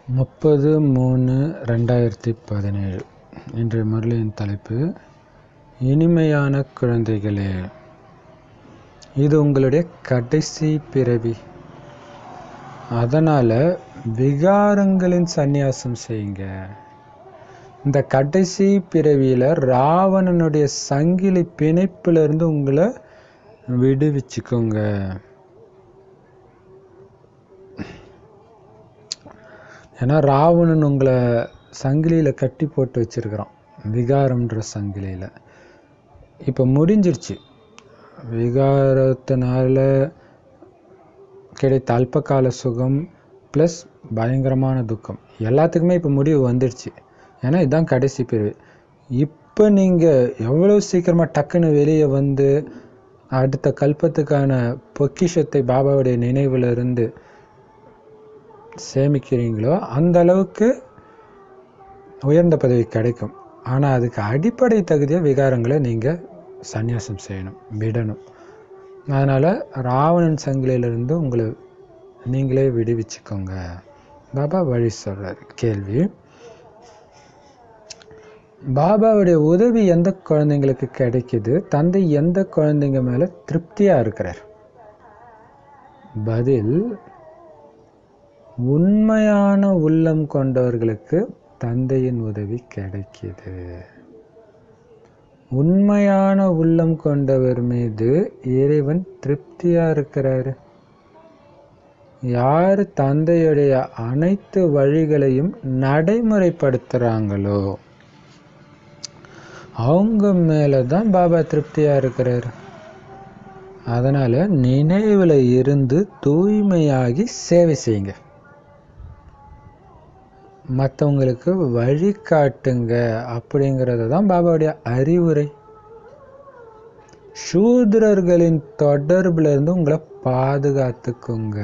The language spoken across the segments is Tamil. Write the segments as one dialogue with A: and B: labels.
A: 30/3/2017 இன்றைய முரளியின் தலைப்பு இனிமையான குழந்தைகளே, இது உங்களுடைய கடைசி பிறவி. அதனால் விகாரங்களின் சந்நியாசம் செய்யுங்க. இந்த கடைசி பிறவியில் ராவணனுடைய சங்கிலி பிணைப்பிலிருந்து உங்களை விடுவிச்சுக்கோங்க. ஏன்னா ராவணன் உங்களை சங்கிலியில் கட்டி போட்டு வச்சிருக்கிறான், விகாரம்ன்ற சங்கிலியில். இப்போ முடிஞ்சிருச்சு. விகாரத்தினால கிடைத்த அல்பகால சுகம் ப்ளஸ் பயங்கரமான துக்கம் எல்லாத்துக்குமே இப்போ முடிவு வந்துடுச்சு. ஏன்னா இதுதான் கடைசி பிரிவு. இப்போ நீங்கள் எவ்வளோ சீக்கிரமாக டக்குன்னு வெளியே வந்து அடுத்த கல்பத்துக்கான பொக்கிஷத்தை பாபாவுடைய நினைவில் இருந்து சேமிக்கிறீங்களோ அந்த அளவுக்கு உயர்ந்த பதவி கிடைக்கும். ஆனால் அதுக்கு அடிப்படை தகுதியாக விகாரங்களை நீங்கள் சந்நியாசம் செய்யணும், விடணும். அதனால் ராவணன் சங்கிலியிலிருந்து உங்களை நீங்களே விடுவிச்சுக்கோங்க. பாபா வழி சொல்கிறார். கேள்வி: பாபாவுடைய உதவி எந்த குழந்தைங்களுக்கு கிடைக்குது? தந்தை எந்த குழந்தைங்க மேலே திருப்தியாக இருக்கிறார்? பதில்: உண்மையான உள்ளம் கொண்டவர்களுக்கு தந்தையின் உதவி கிடைக்குது. உண்மையான உள்ளம் கொண்டவர் மீது இறைவன் திருப்தியா இருக்கிறாரு. யார் தந்தையுடைய அனைத்து வழிகளையும் நடைமுறைப்படுத்துறாங்களோ அவங்க மேலதான் பாபா திருப்தியா இருக்கிறாரு. அதனால நினைவுல இருந்து தூய்மையாகி சேவை செய்யுங்க. மற்றவங்களுக்கு வழிகாட்டுங்க. அப்படிங்கிறது தான் பாபாவுடைய அறிவுரை. சூத்ரர்களின் தொடர்புல இருந்து உங்களை பாதுகாத்துக்குங்க.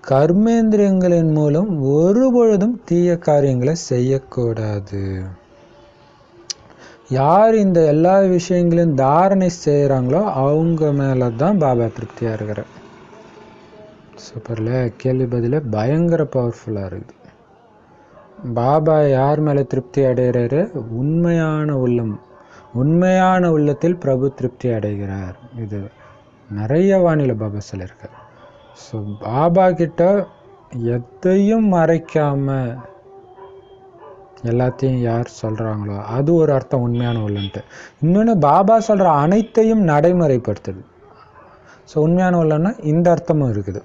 A: கர்மேந்திரியங்களின் மூலம் ஒருபொழுதும் தீய காரியங்களை செய்யக்கூடாது. யார் இந்த எல்லா விஷயங்களையும் தாரணை செய்கிறாங்களோ அவங்க மேலே தான் பாபா திருப்தியாக இருக்கிறார். சூப்பர்ல. கேள்வி பதில பயங்கர பவர்ஃபுல்லாக இருக்குது. பாபா யார் மேலே திருப்தி அடைகிறாரு? உண்மையான உள்ளம். உண்மையான உள்ளத்தில் பிரபு திருப்தி அடைகிறார். இது நிறைய வானிலை பாபா சொல்லியிருக்கார். ஸோ பாபா கிட்ட எதையும் மறைக்காம எல்லாத்தையும் யார் சொல்கிறாங்களோ அது ஒரு அர்த்தம் உண்மையான உள்ளன்ட்டு. இன்னொன்று, பாபா சொல்கிற அனைத்தையும் நடைமுறைப்படுத்துது. ஸோ உண்மையான உள்ளன்னா இந்த அர்த்தமும் இருக்குது.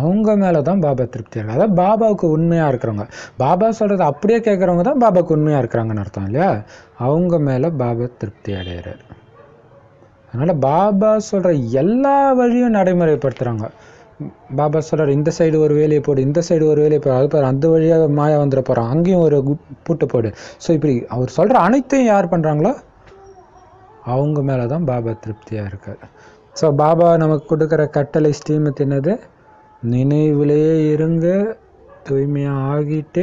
A: அவங்க மேலே தான் பாபா திருப்தி இருக்கு. அதாவது பாபாவுக்கு உண்மையாக இருக்கிறவங்க, பாபா சொல்கிறது அப்படியே கேட்குறவங்க தான் பாபாவுக்கு உண்மையாக இருக்கிறாங்கன்னு அர்த்தம் இல்லையா? அவங்க மேலே பாபா திருப்தி அடைகிறார். அதனால் பாபா சொல்கிற எல்லா வழியும் நடைமுறைப்படுத்துகிறாங்க. பாபா சொல்கிறார், இந்த சைடு ஒரு வேலையை போடு, இந்த சைடு ஒரு வேலையை போடு, அது பாரு அந்த வழியாக மாயா வந்துட போகிறான், அங்கேயும் ஒரு பூட்டு போடு. ஸோ இப்படி அவர் சொல்கிற அனைத்தையும் யார் பண்ணுறாங்களோ அவங்க மேலே தான் பாபா திருப்தியாக இருக்கார். ஸோ பாபா நமக்கு கொடுக்குற கட்டளை ஸ்ரீமத் என்னது? நினைவுலேயே இருங்க, தூய்மையாக ஆகிட்டு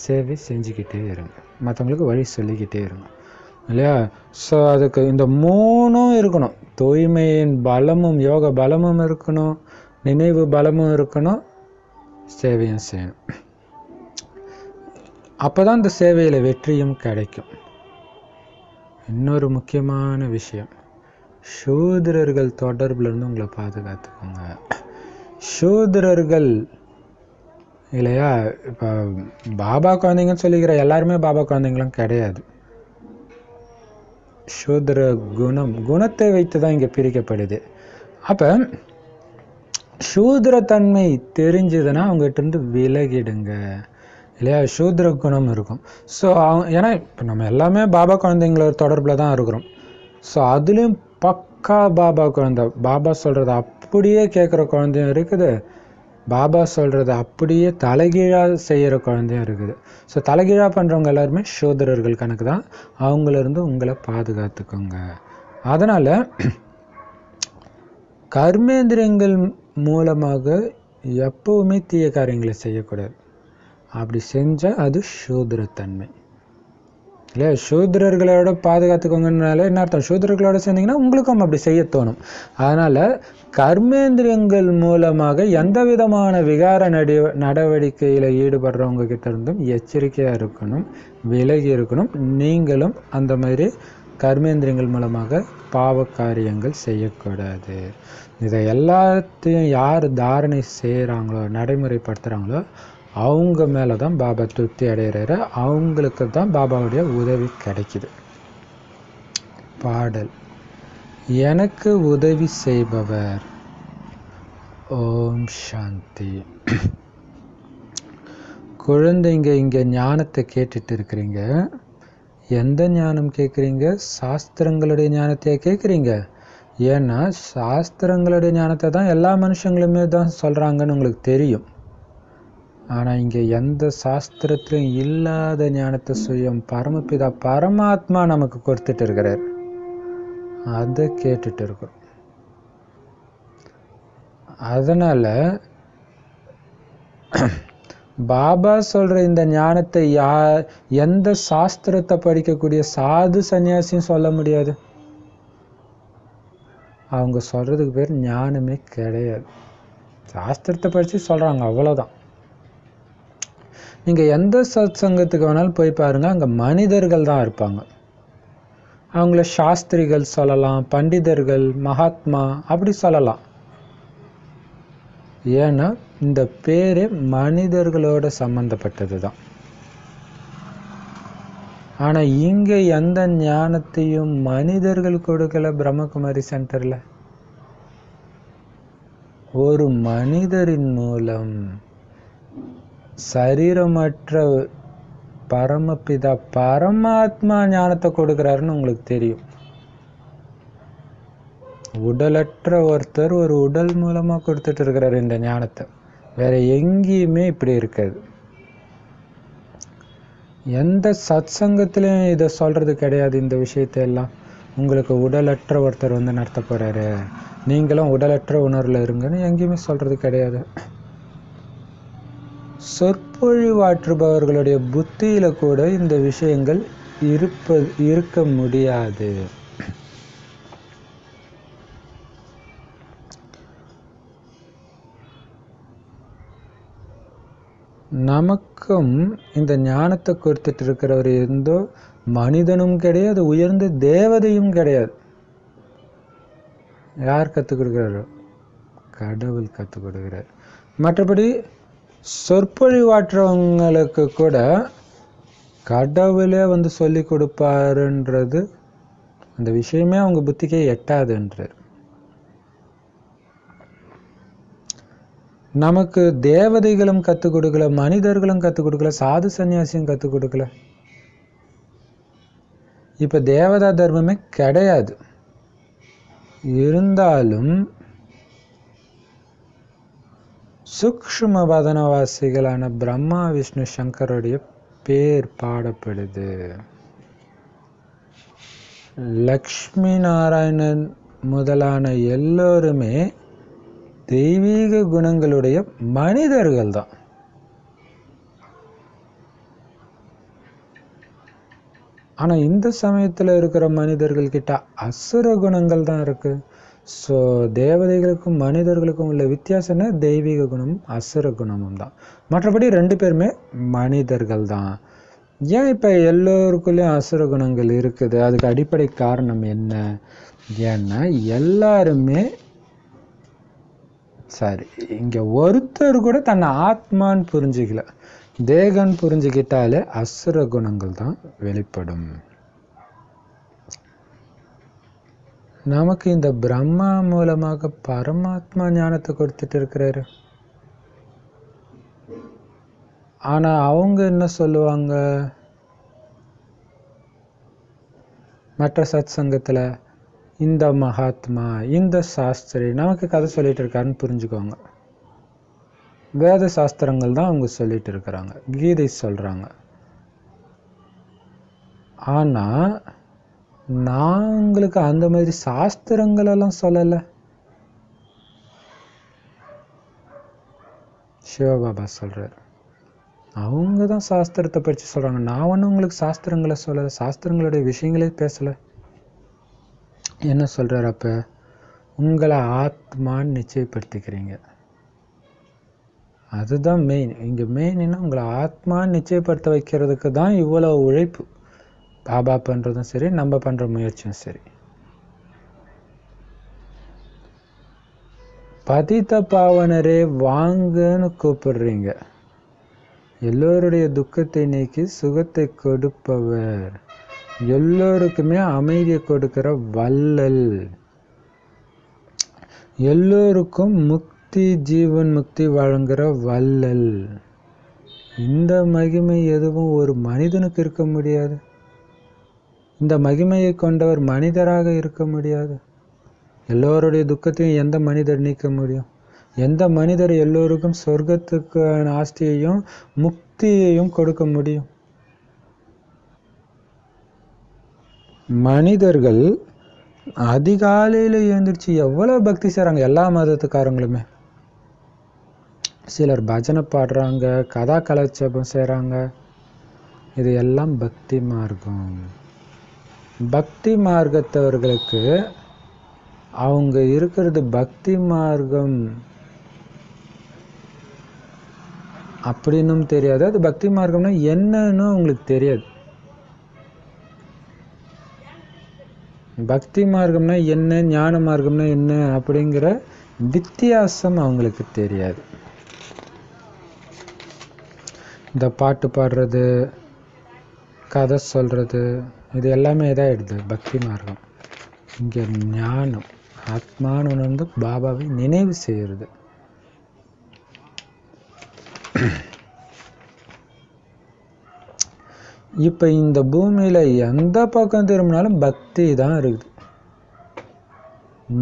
A: சேவை செஞ்சுக்கிட்டே இருங்க, மற்றவங்களுக்கு வழி சொல்லிக்கிட்டே இருங்க இல்லையா? ஸோ அதுக்கு இந்த மூணும் இருக்கணும். தூய்மையின் பலமும் யோக பலமும் இருக்கணும், நினைவு பலமும் இருக்கணும், சேவையும் செய்யணும். அப்போ தான் இந்த சேவையில் வெற்றியும் கிடைக்கும். இன்னொரு முக்கியமான விஷயம், சூத்ரர்கள் தொடர்புலேருந்து உங்களை பாதுகாத்துக்கோங்க. சூத்ரர்கள் இல்லையா? இப்போ பாபா குழந்தைங்கன்னு சொல்லிக்கிற எல்லாருமே பாபா குழந்தைங்களும் கிடையாது. சூத்ர குணத்தை வைத்து தான் இங்கே பிரிக்கப்படுது. அப்போ சூத்ரத்தன்மை தெரிஞ்சதுன்னா அவங்ககிட்ட இருந்து விலகிடுங்க இல்லையா? சூத்ர குணம் இருக்கும். ஸோ ஏன்னா இப்போ நம்ம எல்லாமே பாபா குழந்தைங்கள தொடர்பில் தான் இருக்கிறோம். ஸோ அதுலேயும் பக்கா பாபா குழந்தை, பாபா சொல்கிறத அப்படியே கேட்குற குழந்தையும் இருக்குது, பாபா சொல்கிறத அப்படியே தலைகீழாக செய்கிற குழந்தையும் இருக்குது. ஸோ தலைகீழாக பண்ணுறவங்க எல்லாருமே சூத்ரர்கள் கணக்கு தான். அவங்களிருந்து உங்களை பாதுகாத்துக்கோங்க. அதனால் கர்மேந்திரியங்கள் மூலமாக எப்பவுமே தீய காரியங்களை செய்யக்கூடாது. அப்படி செஞ்சால் அது சூத்ரத்தன்மை. இல்லை, சூத்திரர்களோட பாதுகாத்துக்கோங்கனால என்ன அர்த்தம்? சூத்திரர்களோட சேர்ந்தீங்கன்னா உங்களுக்கும் அப்படி செய்ய தோணும். அதனால் கர்மேந்திரியங்கள் மூலமாக எந்த விதமான விகார நடவடிக்கையில் ஈடுபடுறவங்க கிட்ட இருந்தும் எச்சரிக்கையாக இருக்கணும், விலகி இருக்கணும். நீங்களும் அந்த மாதிரி கர்மேந்திரியங்கள் மூலமாக பாவ காரியங்கள் செய்யக்கூடாது. இதை எல்லாத்தையும் யார் தாரணை செய்கிறாங்களோ, நடைமுறைப்படுத்துகிறாங்களோ, அவங்க மேலே தான் பாபா திருப்தி அடைகிறாரு. அவங்களுக்கு தான் பாபாவுடைய உதவி கிடைக்குது. பாடல்: எனக்கு உதவி செய்பவர். ஓம் சாந்தி. குழந்தைங்க, இங்கே ஞானத்தை கேட்டுட்டு இருக்கிறீங்க. எந்த ஞானம் கேட்குறீங்க? சாஸ்திரங்களுடைய ஞானத்தையே கேட்குறீங்க. ஏன்னா சாஸ்திரங்களுடைய ஞானத்தை தான் எல்லா மனுஷங்களுமே தான் சொல்கிறாங்கன்னு உங்களுக்கு தெரியும். ஆனால் இங்கே எந்த சாஸ்திரத்திலும் இல்லாத ஞானத்தை சுயம் பரமபிதா பரமாத்மா நமக்கு கொடுத்துட்டு இருக்கிறார். அதை கேட்டுட்டு இருக்கிறோம். அதனால் பாபா சொல்கிற இந்த ஞானத்தை எந்த சாஸ்திரத்தை படிக்கக்கூடிய சாது சன்னியாசியும் சொல்ல முடியாது. அவங்க சொல்கிறதுக்கு பேர் ஞானமே கிடையாது. சாஸ்திரத்தை படித்து சொல்கிறாங்க, அவ்வளோதான். நீங்கள் எந்த சத் சங்கத்துக்கு வேணாலும் போய் பாருங்கள், அங்கே மனிதர்கள் தான் இருப்பாங்க. அவங்கள சாஸ்திரிகள் சொல்லலாம், பண்டிதர்கள், மகாத்மா அப்படி சொல்லலாம். ஏன்னா இந்த பேரே மனிதர்களோட சம்மந்தப்பட்டது தான். ஆனால் இங்கே எந்த ஞானத்தையும் மனிதர்கள் கொடுக்கல. பிரம்மகுமாரி சென்டரில் ஒரு மனிதரின் மூலம் சரீரமற்ற பரமபிதா பரமாத்மா ஞானத்தை கொடுக்குறாருன்னு உங்களுக்கு தெரியும். உடலற்ற ஒருத்தர் ஒரு உடல் மூலமாக கொடுத்துட்டு இருக்கிறார் இந்த ஞானத்தை. வேற எங்கேயுமே இப்படி இருக்காது. எந்த சத் சங்கத்திலையும் இதை சொல்கிறது கிடையாது. இந்த விஷயத்தையெல்லாம் உங்களுக்கு உடலற்ற ஒருத்தர் வந்து நடத்த போகிறாரு, நீங்களும் உடலற்ற உணர்வில் இருங்கன்னு எங்கேயுமே சொல்கிறது கிடையாது. சொற்பொழிவாற்றுபவர்களுடைய புத்தியில் கூட இந்த விஷயங்கள் இருக்க முடியாது. நமக்கும் இந்த ஞானத்தை கொடுத்துட்டு இருக்கிறவர் எந்தோ மனிதனும் கிடையாது, உயர்ந்த தேவதையும் கிடையாது. யார் கற்றுக் கொடுக்குறாரோ? கடவுள் கற்றுக் கொடுக்குறார். மற்றபடி சொற்பொழிவாற்றவங்களுக்கு கூட கடவுளே வந்து சொல்லி கொடுப்பாருன்றது அந்த விஷயமே அவங்க புத்திக்கே எட்டாதுன்றார். நமக்கு தேவதைகளும் கற்றுக் கொடுக்கல, மனிதர்களும் கற்றுக் கொடுக்கல, சாது சன்னியாசியும் கற்றுக் கொடுக்கல. இப்போ தேவதா தர்மமே கிடையாது. இருந்தாலும் சூக்ஷ்ம பதனவாசிகளான பிரம்மா விஷ்ணு சங்கருடைய பேர் பாடப்படுது. லக்ஷ்மி நாராயணன் முதலான எல்லோருமே தெய்வீக குணங்களுடைய மனிதர்கள் தான். ஆனால் இந்த சமயத்தில் இருக்கிற மனிதர்கள் கிட்ட அசுர குணங்கள் தான் இருக்கு. ஸோ தேவதைகளுக்கும் மனிதர்களுக்கும் உள்ள வித்தியாசம்னா தெய்வீக குணமும் அசுர குணமும் தான். மற்றபடி ரெண்டு பேருமே மனிதர்கள் தான். ஏன் இப்போ எல்லோருக்குள்ளேயும் அசுர குணங்கள் இருக்குது? அதுக்கு அடிப்படை காரணம் என்ன? ஏன்னா எல்லாருமே சரி, இங்கே ஒருத்தர் கூட தன்னை ஆத்மான்னு புரிஞ்சுக்கல. தேகன் புரிஞ்சுக்கிட்டாலே அசுர குணங்கள் தான் வெளிப்படும். நமக்கு இந்த பிரம்மா மூலமாக பரமாத்மா ஞானத்தை கொடுத்துட்டு இருக்கிறாரு. ஆனா அவங்க என்ன சொல்லுவாங்க? மற்ற சத் சங்கத்துல இந்த மகாத்மா, இந்த சாஸ்திரி நமக்கு கதை சொல்லிட்டு இருக்காருன்னு புரிஞ்சுக்கோங்க. வேத சாஸ்திரங்கள் தான் அவங்க சொல்லிட்டு இருக்கிறாங்க, கீதை சொல்றாங்க. ஆனா நான் உங்களுக்கு அந்த மாதிரி சாஸ்திரங்கள் எல்லாம் சொல்லல. சிவபாபா சொல்றாரு, அவங்க தான் சாஸ்திரத்தை படித்து சொல்கிறாங்க. நான் ஒன்றும் உங்களுக்கு சாஸ்திரங்களை சொல்லலை, சாஸ்திரங்களுடைய விஷயங்களே பேசலை. என்ன சொல்கிறார் அப்போ? உங்களை ஆத்மான்னு நிச்சயப்படுத்திக்கிறீங்க. அதுதான் மெயின். இங்கே மெயின்னா உங்களை ஆத்மான்னு நிச்சயப்படுத்த வைக்கிறதுக்கு தான் இவ்வளோ உழைப்பு. பாபா பண்ணுறதும் சரி, நம்ம பண்ணுற முயற்சியும் சரி. பதித்த பாவனரே வாங்கன்னு கூப்பிடுறீங்க. எல்லோருடைய துக்கத்தை நீக்கி சுகத்தை கொடுப்பவர், எல்லோருக்குமே அமைதியை கொடுக்கிற வள்ளல், எல்லோருக்கும் முக்தி ஜீவன் முக்தி வழங்குகிற வள்ளல். இந்த மகிமை எதுவும் ஒரு மனிதனுக்கு இருக்க முடியாது. இந்த மகிமையை கொண்டவர் மனிதராக இருக்க முடியாது. எல்லோருடைய துக்கத்தையும் எந்த மனிதர் நீக்க முடியும்? எந்த மனிதர் எல்லோருக்கும் சொர்க்கத்துக்கான ஆஸ்தியையும் முக்தியையும் கொடுக்க முடியும்? மனிதர்கள் அதிகாலையில் எழுந்திரிச்சு எவ்வளோ பக்தி செய்கிறாங்க, எல்லா மதத்துக்காரங்களுமே. சிலர் பஜனை பாடுறாங்க, கதா கலாச்சாரம் செய்கிறாங்க. இது எல்லாம் பக்தி மார்க்கம். பக்தி மார்க்கத்தவர்களுக்கு அவங்க இருக்கிறது பக்தி மார்க்கம் அப்படின்னும் தெரியாது. அது பக்தி மார்க்கம்னா என்னன்னு அவங்களுக்கு தெரியாது. பக்தி மார்க்கம்னா என்ன, ஞான மார்க்கம்னா என்ன அப்படிங்கிற வித்தியாசம் அவங்களுக்கு தெரியாது. இந்த பாட்டு பாடுறது, கதை சொல்கிறது, இது எல்லாமே இதாகிடுது பக்தி மார்க்கம். இங்கே ஞானம், ஆத்மான்னு உணர்ந்து பாபாவை நினைவு செய்கிறது. இப்போ இந்த பூமியில் எந்த பக்கம் திரும்பினாலும் பக்தி தான் இருக்குது.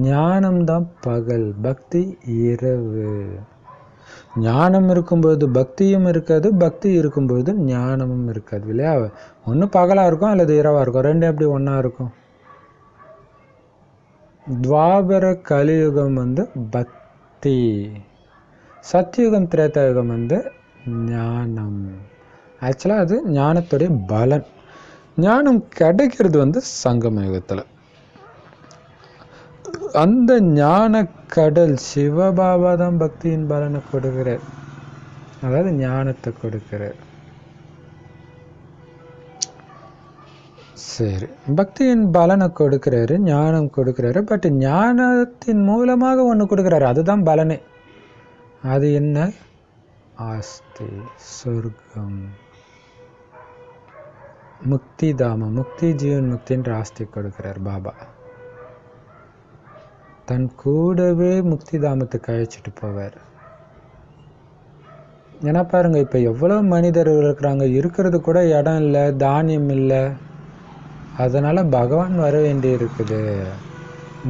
A: ஞானம்தான் பகல், பக்தி இரவு. ஞானம் இருக்கும்பொழுது பக்தியும் இருக்காது, பக்தி இருக்கும்பொழுது ஞானமும் இருக்காது இல்லையா? ஒன்று பகலாக இருக்கும் அல்லது இரவாக இருக்கும், ரெண்டு எப்படி ஒன்றா இருக்கும்? துவாபர கலியுகம் பக்தி, சத்யுகம் திரேதாயுகம் ஞானம். ஆக்சுவலாக அது ஞானத்துடைய பலன். ஞானம் கிடைக்கிறது சங்கம யுகத்தில். அந்த ஞான கடல் சிவபாபா தான் பக்தியின் பலனை கொடுக்கிறார், அதாவது ஞானத்தை கொடுக்கிறார். சரி, பக்தியின் பலனை கொடுக்கிறாரு, ஞானம் கொடுக்கிறாரு. பட் ஞானத்தின் மூலமாக ஒன்று கொடுக்கிறாரு, அதுதான் பலனே. அது என்ன? ஆஸ்தி, சொர்க்கம், முக்தி தாமம், முக்தி ஜீவன் முக்தின்ற ஆஸ்தி கொடுக்கிறார் பாபா. தன் கூடவே முக்தி தாமத்துக்கு அழைச்சிட்டு போவார். ஏன்னா பாருங்க, இப்போ எவ்வளோ மனிதர்கள் இருக்கிறாங்க, இருக்கிறது கூட இடம் இல்லை, தானியம் இல்லை. அதனால் பகவான் வர வேண்டி இருக்குது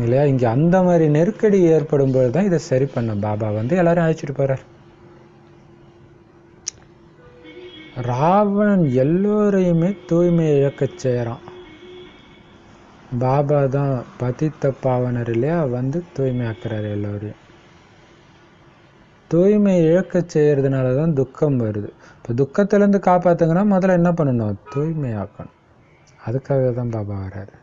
A: இல்லையா? இங்கே அந்த மாதிரி நெருக்கடி ஏற்படும் போது தான் இதை சரி பண்ண பாபா எல்லாரும் அழைச்சிட்டு போகிறார். ராவணன் எல்லோரையுமே தூய்மையை இழக்க செய்கிறான். பாபா தான் பதித்த பாவனர் இல்லையா, தூய்மையாக்குறாரு எல்லோரையும். தூய்மை இழக்க செய்யறதுனால தான் துக்கம் வருது. இப்போ துக்கத்திலேருந்து காப்பாற்றுங்கன்னா முதல்ல என்ன பண்ணணும்? தூய்மையாக்கணும். அதுக்காக தான் பாபா வர்றாரு.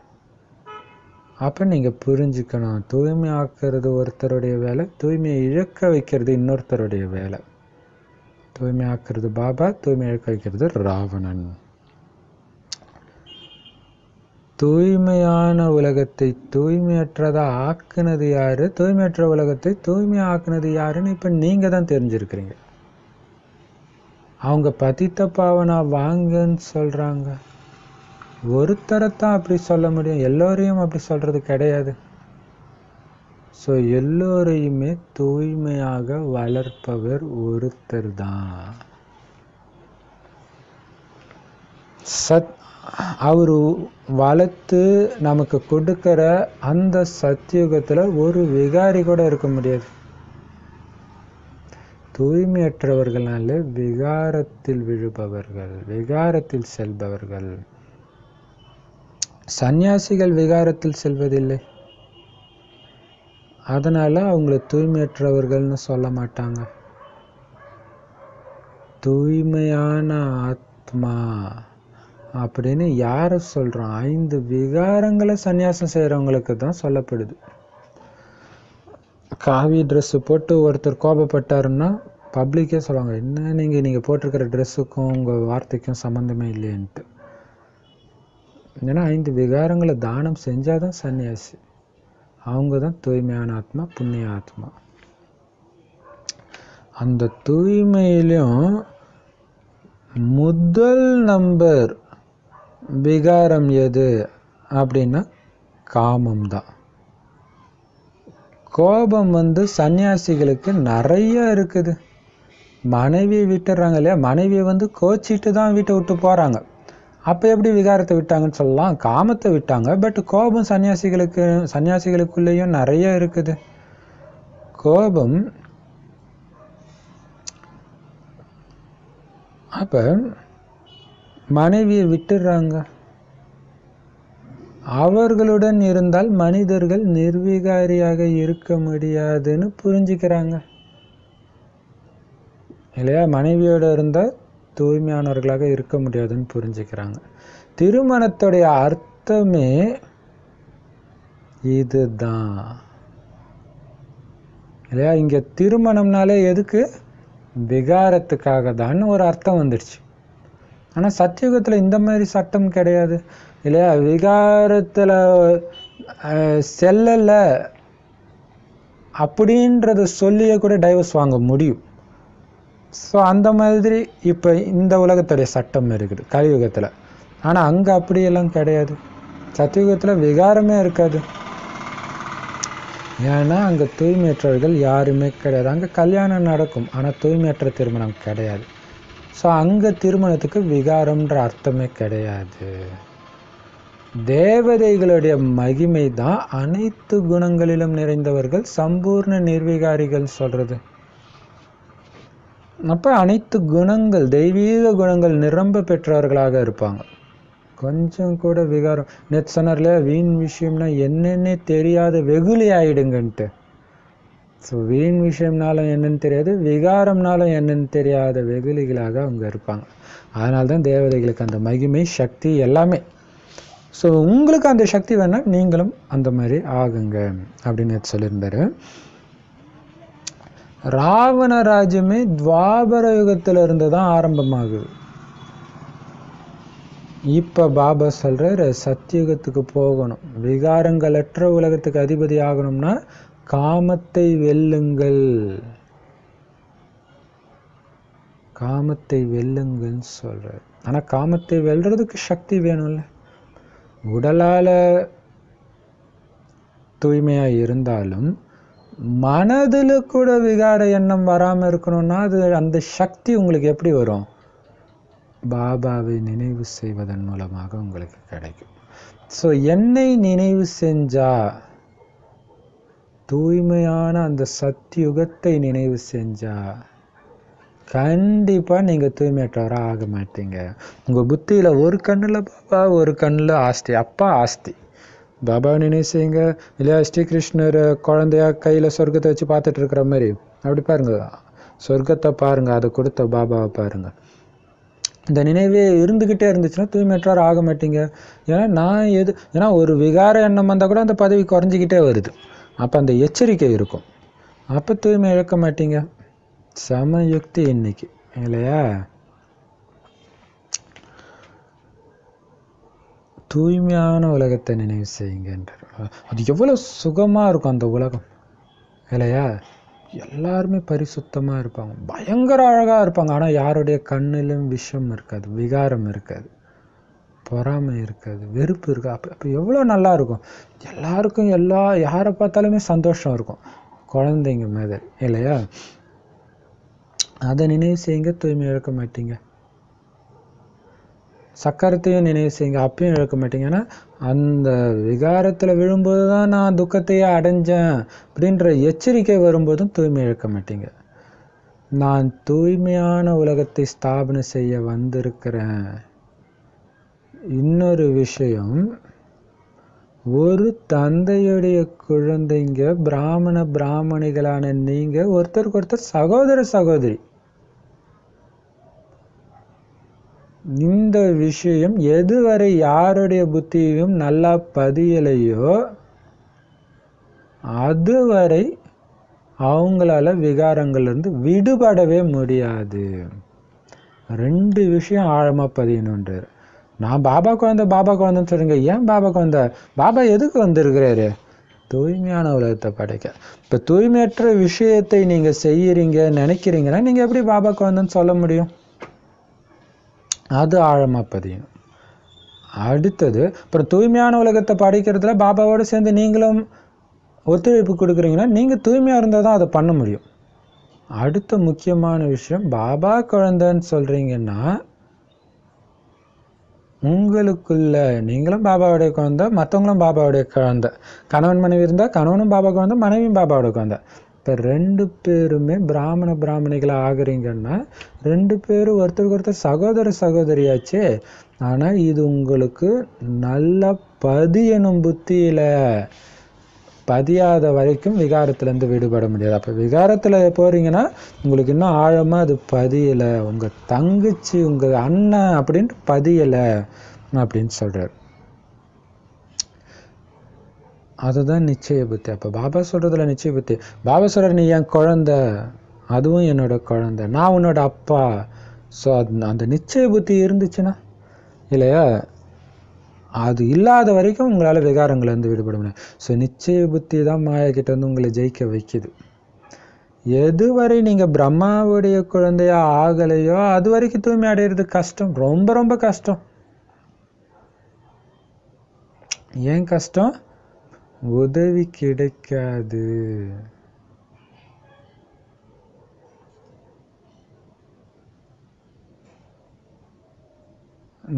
A: அப்போ நீங்கள் புரிஞ்சுக்கணும், தூய்மை ஆக்கிறது ஒருத்தருடைய வேலை, தூய்மையை இழக்க வைக்கிறது இன்னொருத்தருடைய வேலை. தூய்மை ஆக்கிறது பாபா, தூய்மை இழக்க வைக்கிறது ராவணன். தூய்மையான உலகத்தை தூய்மையற்றதா ஆக்குனது யாரு, தூய்மையற்ற உலகத்தை தூய்மை ஆக்குனது யாருன்னு இப்போ நீங்கள் தான் தெரிஞ்சிருக்கிறீங்க. அவங்க பதித்த பாவனா வாங்கன்னு சொல்கிறாங்க. ஒருத்தரைத்தான் அப்படி சொல்ல முடியும், எல்லோரையும் அப்படி சொல்கிறது கிடையாது. ஸோ எல்லோரையுமே தூய்மையாக வளர்ப்பவர் ஒருத்தர் தான். அவர் வளர்த்து நமக்கு கொடுக்கிற அந்த சத்தியுகத்தில் ஒரு விகாரி கூட இருக்க முடியாது. தூய்மையற்றவர்களால விகாரத்தில் விழுபவர்கள், விகாரத்தில் செல்பவர்கள். சந்நியாசிகள் விகாரத்தில் செல்வதில்லை, அதனால அவங்கள தூய்மையற்றவர்கள்னு சொல்ல மாட்டாங்க. தூய்மையான ஆத்மா அப்படின்னு யார சொல்றோம்? 5 விகாரங்களை சந்நியாசம் செய்யறவங்களுக்கு தான் சொல்லப்படுது. காவி ட்ரெஸ் போட்டு ஒருத்தர் கோபப்பட்டாருன்னா பப்ளிக்கே சொல்லுவாங்க, என்ன நீங்க போட்டிருக்கிற ட்ரெஸ்ஸுக்கும் உங்க வார்த்தைக்கும் சம்மந்தமே இல்லைன்ட்டு. ஏன்னா 5 விகாரங்களை தானம் செஞ்சாதான் சன்னியாசி. அவங்க தான் தூய்மையான ஆத்மா, புண்ணிய ஆத்மா. அந்த தூய்மையிலும் முதல் நம்பர் விகாரம் எது அப்படின்னா காமம் தான். கோபம் சன்னியாசிகளுக்கு நிறைய இருக்குது. மனைவியை விட்டுறாங்க இல்லையா, மனைவியை கோச்சிட்டு தான் வீட்டை விட்டு போறாங்க. அப்போ எப்படி விகாரத்தை விட்டாங்கன்னு சொல்லலாம்? காமத்தை விட்டாங்க. பட் கோபம் சன்னியாசிகளுக்குள்ளேயும் நிறைய இருக்குது. கோபம் அப்ப மனைவியை விட்டுறாங்க. அவர்களுடன் இருந்தால் மனிதர்கள் நிர்விகாரியாக இருக்க முடியாதுன்னு புரிஞ்சுக்கிறாங்க இல்லையா? மனைவியோட இருந்தால் தூய்மையானவர்களாக இருக்க முடியாதுன்னு புரிஞ்சுக்கிறாங்க. திருமணத்துடைய அர்த்தமே இதுதான் இல்லையா? இங்க திருமணம்னாலே எதுக்கு? விகாரத்துக்காக தான் ஒரு அர்த்தம் வந்துடுச்சு. ஆனா சத்தியுகத்துல இந்த மாதிரி சட்டம் கிடையாது இல்லையா? விகாரத்துல செல்லல அப்படின்றத சொல்லியே கூட டைவர்ஸ் வாங்க முடியும். ஸோ அந்த மாதிரி இப்போ இந்த உலகத்துடைய சட்டம் இருக்குது கலியுகத்தில். ஆனால் அங்கே அப்படியெல்லாம் கிடையாது. சத்தியுகத்தில் விகாரமே இருக்காது. ஏன்னா அங்கே தூய்மையற்றவர்கள் யாருமே கிடையாது. அங்கே கல்யாணம் நடக்கும், ஆனால் தூய்மையற்ற திருமணம் கிடையாது. ஸோ அங்கே திருமணத்துக்கு விகாரம்ன்ற அர்த்தமே கிடையாது. தேவதைகளுடைய மகிமை தான் அனைத்து குணங்களிலும் நிறைந்தவர்கள், சம்பூர்ண நிர்விகாரிகள் சொல்றது. அப்ப அனைத்து குணங்கள், தெய்வீக குணங்கள் நிரம்ப பெற்றவர்களாக இருப்பாங்க. கொஞ்சம் கூட விகாரம், நேற்று சொன்னார்ல வீண் விஷயம்னா என்னன்னே தெரியாத வெகுளி ஆயிடுங்கன்ட்டு. ஸோ வீண் விஷயம்னாலும் என்னன்னு தெரியாது, விகாரம்னாலும் என்னன்னு தெரியாத வெகுளிகளாக அவங்க இருப்பாங்க. அதனால்தான் தேவதைகளுக்கு அந்த மகிமை, சக்தி எல்லாமே. ஸோ உங்களுக்கு அந்த சக்தி வேணா நீங்களும் அந்த மாதிரி ஆகுங்க அப்படின்னு சொல்லியிருந்தாரு. ராவண ராஜ்யமே துவாபர யுகத்துல இருந்து தான் ஆரம்பமாகுது. இப்ப பாபா சொல்றாரு சத்தியுகத்துக்கு போகணும், விகாரங்களற்ற உலகத்துக்கு அதிபதி ஆகணும்னா காமத்தை வெல்லுங்கள், காமத்தை வெல்லுங்கள் சொல்றாரு. ஆனா காமத்தை வெல்றதுக்கு சக்தி வேணும்ல. உடலால தூய்மையா இருந்தாலும் மனதில் கூட விகார எண்ணம் வராம இருக்கணும்னா அது அந்த சக்தி உங்களுக்கு எப்படி வரும்? பாபாவை நினைவு செய்வதன் மூலமாக உங்களுக்கு கிடைக்கும். ஸோ என்னை நினைவு செஞ்சா, தூய்மையான அந்த சத்தியுகத்தை நினைவு செஞ்சா கண்டிப்பா நீங்க தூய்மையற்றவராக ஆக மாட்டீங்க. உங்க புத்தியில ஒரு கண்ணுல பாபா, ஒரு கண்ணுல ஆஸ்தி, அப்பா ஆஸ்தி. பாபாவை நினைவு செய்யுங்க இல்லையா? ஸ்ரீகிருஷ்ணர் குழந்தையா கையில சொர்க்கத்தை வச்சு பார்த்துட்டு இருக்கிற மாதிரி அப்படி பாருங்க, சொர்க்கத்தை பாருங்க, அதை கொடுத்த பாபாவை பாருங்க. இந்த நினைவே இருந்துகிட்டே இருந்துச்சுன்னா தூய்மையற்றவர் ஆக மாட்டீங்க. ஏன்னா ஒரு விகார எண்ணம் வந்தால் கூட அந்த பதவி குறைஞ்சிக்கிட்டே வருது. அப்போ அந்த எச்சரிக்கை இருக்கும், அப்போ தூய்மை இழக்க மாட்டீங்க. சமயுக்தி இன்னைக்கு இல்லையா? தூய்மையான உலகத்தை நினைவு செய்யுங்கன்றார். அது எவ்வளவு சுகமா இருக்கும் அந்த உலகம் இல்லையா? எல்லாருமே பரிசுத்தமா இருப்பாங்க, பயங்கர அழகா இருப்பாங்க. ஆனா யாருடைய கண்ணிலும் விஷம் இருக்காது, விகாரம் இருக்காது, பொறாமை இருக்காது, வெறுப்பு இருக்காது. அப்ப எவ்வளவு நல்லா இருக்கும். எல்லாருக்கும் யாரை பார்த்தாலுமே சந்தோஷம் இருக்கும், குழந்தைங்க மாதிரி இல்லையா? அதை நினைவு செய்யுங்க, தூய்மை இழக்க மாட்டீங்க. சக்கரத்தையும் நினைவு செய்யுங்க, அப்பயும் இழக்க மாட்டீங்க. ஏன்னா அந்த விகாரத்துல விழும்போது தான் நான் துக்கத்தையே அடைஞ்சேன் அப்படின்ற எச்சரிக்கை வரும்போதும் தூய்மை இழக்க மாட்டீங்க. நான் தூய்மையான உலகத்தை ஸ்தாபனை செய்ய வந்திருக்கிறேன். இன்னொரு விஷயம், ஒரு தந்தையுடைய குழந்தைங்க, பிராமணிகளான நீங்க ஒருத்தருக்கு ஒருத்தர் சகோதர சகோதரி. இந்த விஷயம் எதுவரை யாருடைய புத்தியும் நல்லா பதியலையோ அதுவரை அவங்களால விகாரங்கள்லேருந்து விடுபடவே முடியாது. 2 விஷயம் ஆழமாக பதியணுன்றார். நான் பாபா குழந்தைன்னு சொல்றீங்க. ஏன் பாபா குழந்தை? பாபா எதுக்கு வந்திருக்கிறாரு? தூய்மையான உலகத்தை படைக்க. இப்போ தூய்மையற்ற விஷயத்தை நீங்கள் செய்யறீங்க நினைக்கிறீங்கன்னா நீங்கள் எப்படி பாபா குழந்தைன்னு சொல்ல முடியும்? அது ஆழமாக பதியணும். அடுத்தது, அப்புறம் தூய்மையான உலகத்தை படைக்கிறதுல பாபாவோடு சேர்ந்து நீங்களும் ஒத்துழைப்பு கொடுக்குறீங்கன்னா நீங்கள் தூய்மையாக இருந்தால் தான் அதை பண்ண முடியும். அடுத்த முக்கியமான விஷயம், பாபா குழந்தைன்னு சொல்கிறீங்கன்னா உங்களுக்குள்ள நீங்களும் பாபாவுடைய குழந்தை, மற்றவங்களும் பாபாவுடைய குழந்தை. கணவன் மனைவி இருந்தால் கணவனும் பாபா குழந்தை, மனைவியும் பாபாவோட குழந்தை. இப்போ 2 பேருமே பிராமணிகளாக ஆகுறீங்கன்னா 2 பேரும் ஒருத்தருக்கு ஒருத்தர் சகோதரியாச்சே. ஆனால் இது உங்களுக்கு நல்ல பதியணும். புத்தியில் பதியாத வரைக்கும் விகாரத்துலேருந்து விடுபட முடியாது. அப்போ விகாரத்தில் போகிறீங்கன்னா உங்களுக்கு இன்னும் ஆழமாக அது பதியலை. உங்கள் தங்கச்சி உங்கள் அண்ணன் அப்படின்ட்டு பதியலை அப்படின்னு சொல்கிறார். அதுதான் நிச்சய புத்தி. அப்போ பாபா சொல்கிறதுல நிச்சய புத்தி. பாபா சொல்கிறார், நீ என் குழந்தை, அதுவும் என்னோட குழந்தை, நான் உன்னோட அப்பா. ஸோ அந்த நிச்சய புத்தி இருந்துச்சுன்னா இல்லையா, அது இல்லாத வரைக்கும் உங்களால் விகாரங்கள்லேருந்து விடுபட முடியும். ஸோ நிச்சய புத்தி தான் மாயா கிட்ட வந்து உங்களை ஜெயிக்க வைக்குது. எதுவரை நீங்கள் பிரம்மாவுடைய குழந்தையா ஆகலையோ அது வரைக்கும் தூய்மை அடையிறது கஷ்டம், ரொம்ப ரொம்ப கஷ்டம். ஏன் கஷ்டம்? உதவி கிடைக்காது.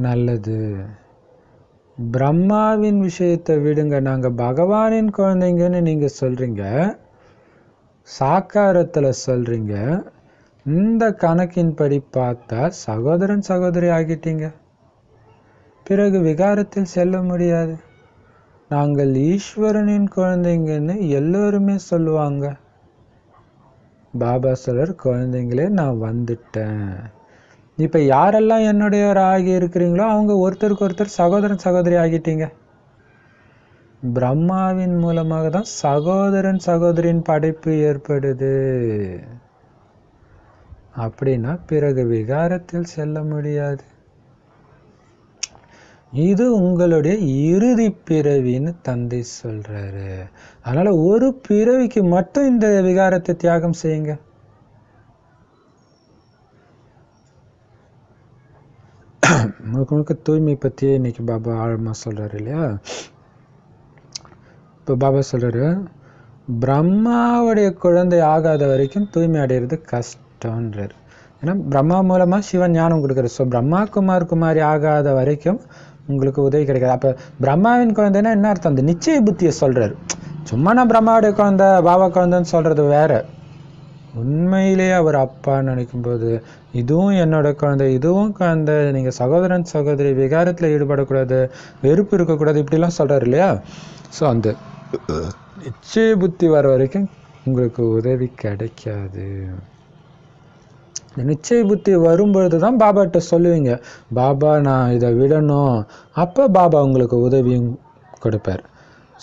A: நல்லது, பிரம்மாவின் விஷயத்தை விடுங்க, நாங்கள் பகவானின் குழந்தைங்கன்னு நீங்கள் சொல்கிறீங்க, சாக்காரத்தில் சொல்கிறீங்க. இந்த கணக்கின்படி பார்த்தா சகோதரன் சகோதரி ஆகிட்டீங்க. பிறகு விகாரத்தில் செல்ல முடியாது. நாங்கள் ஈஸ்வரனின் குழந்தைங்கன்னு எல்லோருமே சொல்லுவாங்க. பாபா சொல்றார், குழந்தைங்களே நான் வந்துட்டேன். இப்போ யாரெல்லாம் என்னுடையவர் ஆகி இருக்கிறீங்களோ அவங்க ஒருத்தருக்கு ஒருத்தர் சகோதரன் சகோதரி ஆகிட்டீங்க. பிரம்மாவின் மூலமாக தான் சகோதரன் சகோதரின் படைப்பு ஏற்படுது. அப்படின்னா பிறகு விகாரத்தில் செல்ல முடியாது. இது உங்களுடைய இறுதி பிறவின்னு தந்தை சொல்றாரு. அதனால ஒரு பிறவிக்கு மட்டும் இந்த விகாரத்தை தியாகம் செய்யுங்க. முழுக்க முழுக்க தூய்மை பற்றியே இன்னைக்கு பாபா ஆழமாக சொல்றாரு இல்லையா. இப்போ பாபா சொல்றாரு, பிரம்மாவுடைய குழந்தை ஆகாத வரைக்கும் தூய்மை அடைகிறது கஷ்டன்றார். ஏன்னா பிரம்மா மூலமாக சிவன் ஞானம் கொடுக்குறாரு. ஸோ பிரம்மா குமாரி ஆகாத வரைக்கும் உங்களுக்கு உதவி கிடைக்காது. அப்போ பிரம்மாவின் குழந்தைன்னா என்ன அர்த்தம்? அந்த நிச்சய புத்தியை சொல்றாரு. சும்மா நான் பிரம்மாவுடைய குழந்தை பாபா குழந்தைன்னு சொல்றது வேற. உண்மையிலேயே அவர் அப்பான்னு நினைக்கும்போது இதுவும் என்னோட குழந்தை, இதுவும் குழந்தை, நீங்கள் சகோதரன் சகோதரி விகாரத்தில் ஈடுபடக்கூடாது, வெறுப்பு இருக்கக்கூடாது, இப்படிலாம் சொல்கிறார் இல்லையா. ஸோ அந்த நிச்சய புத்தி வர வரைக்கும் உங்களுக்கு உதவி கிடைக்காது. நிச்சய புத்தி வரும்பொழுது தான் பாபாட்ட சொல்லுவீங்க, பாபா நான் இதை விடணும். அப்போ பாபா உங்களுக்கு உதவியும் கொடுப்பார்.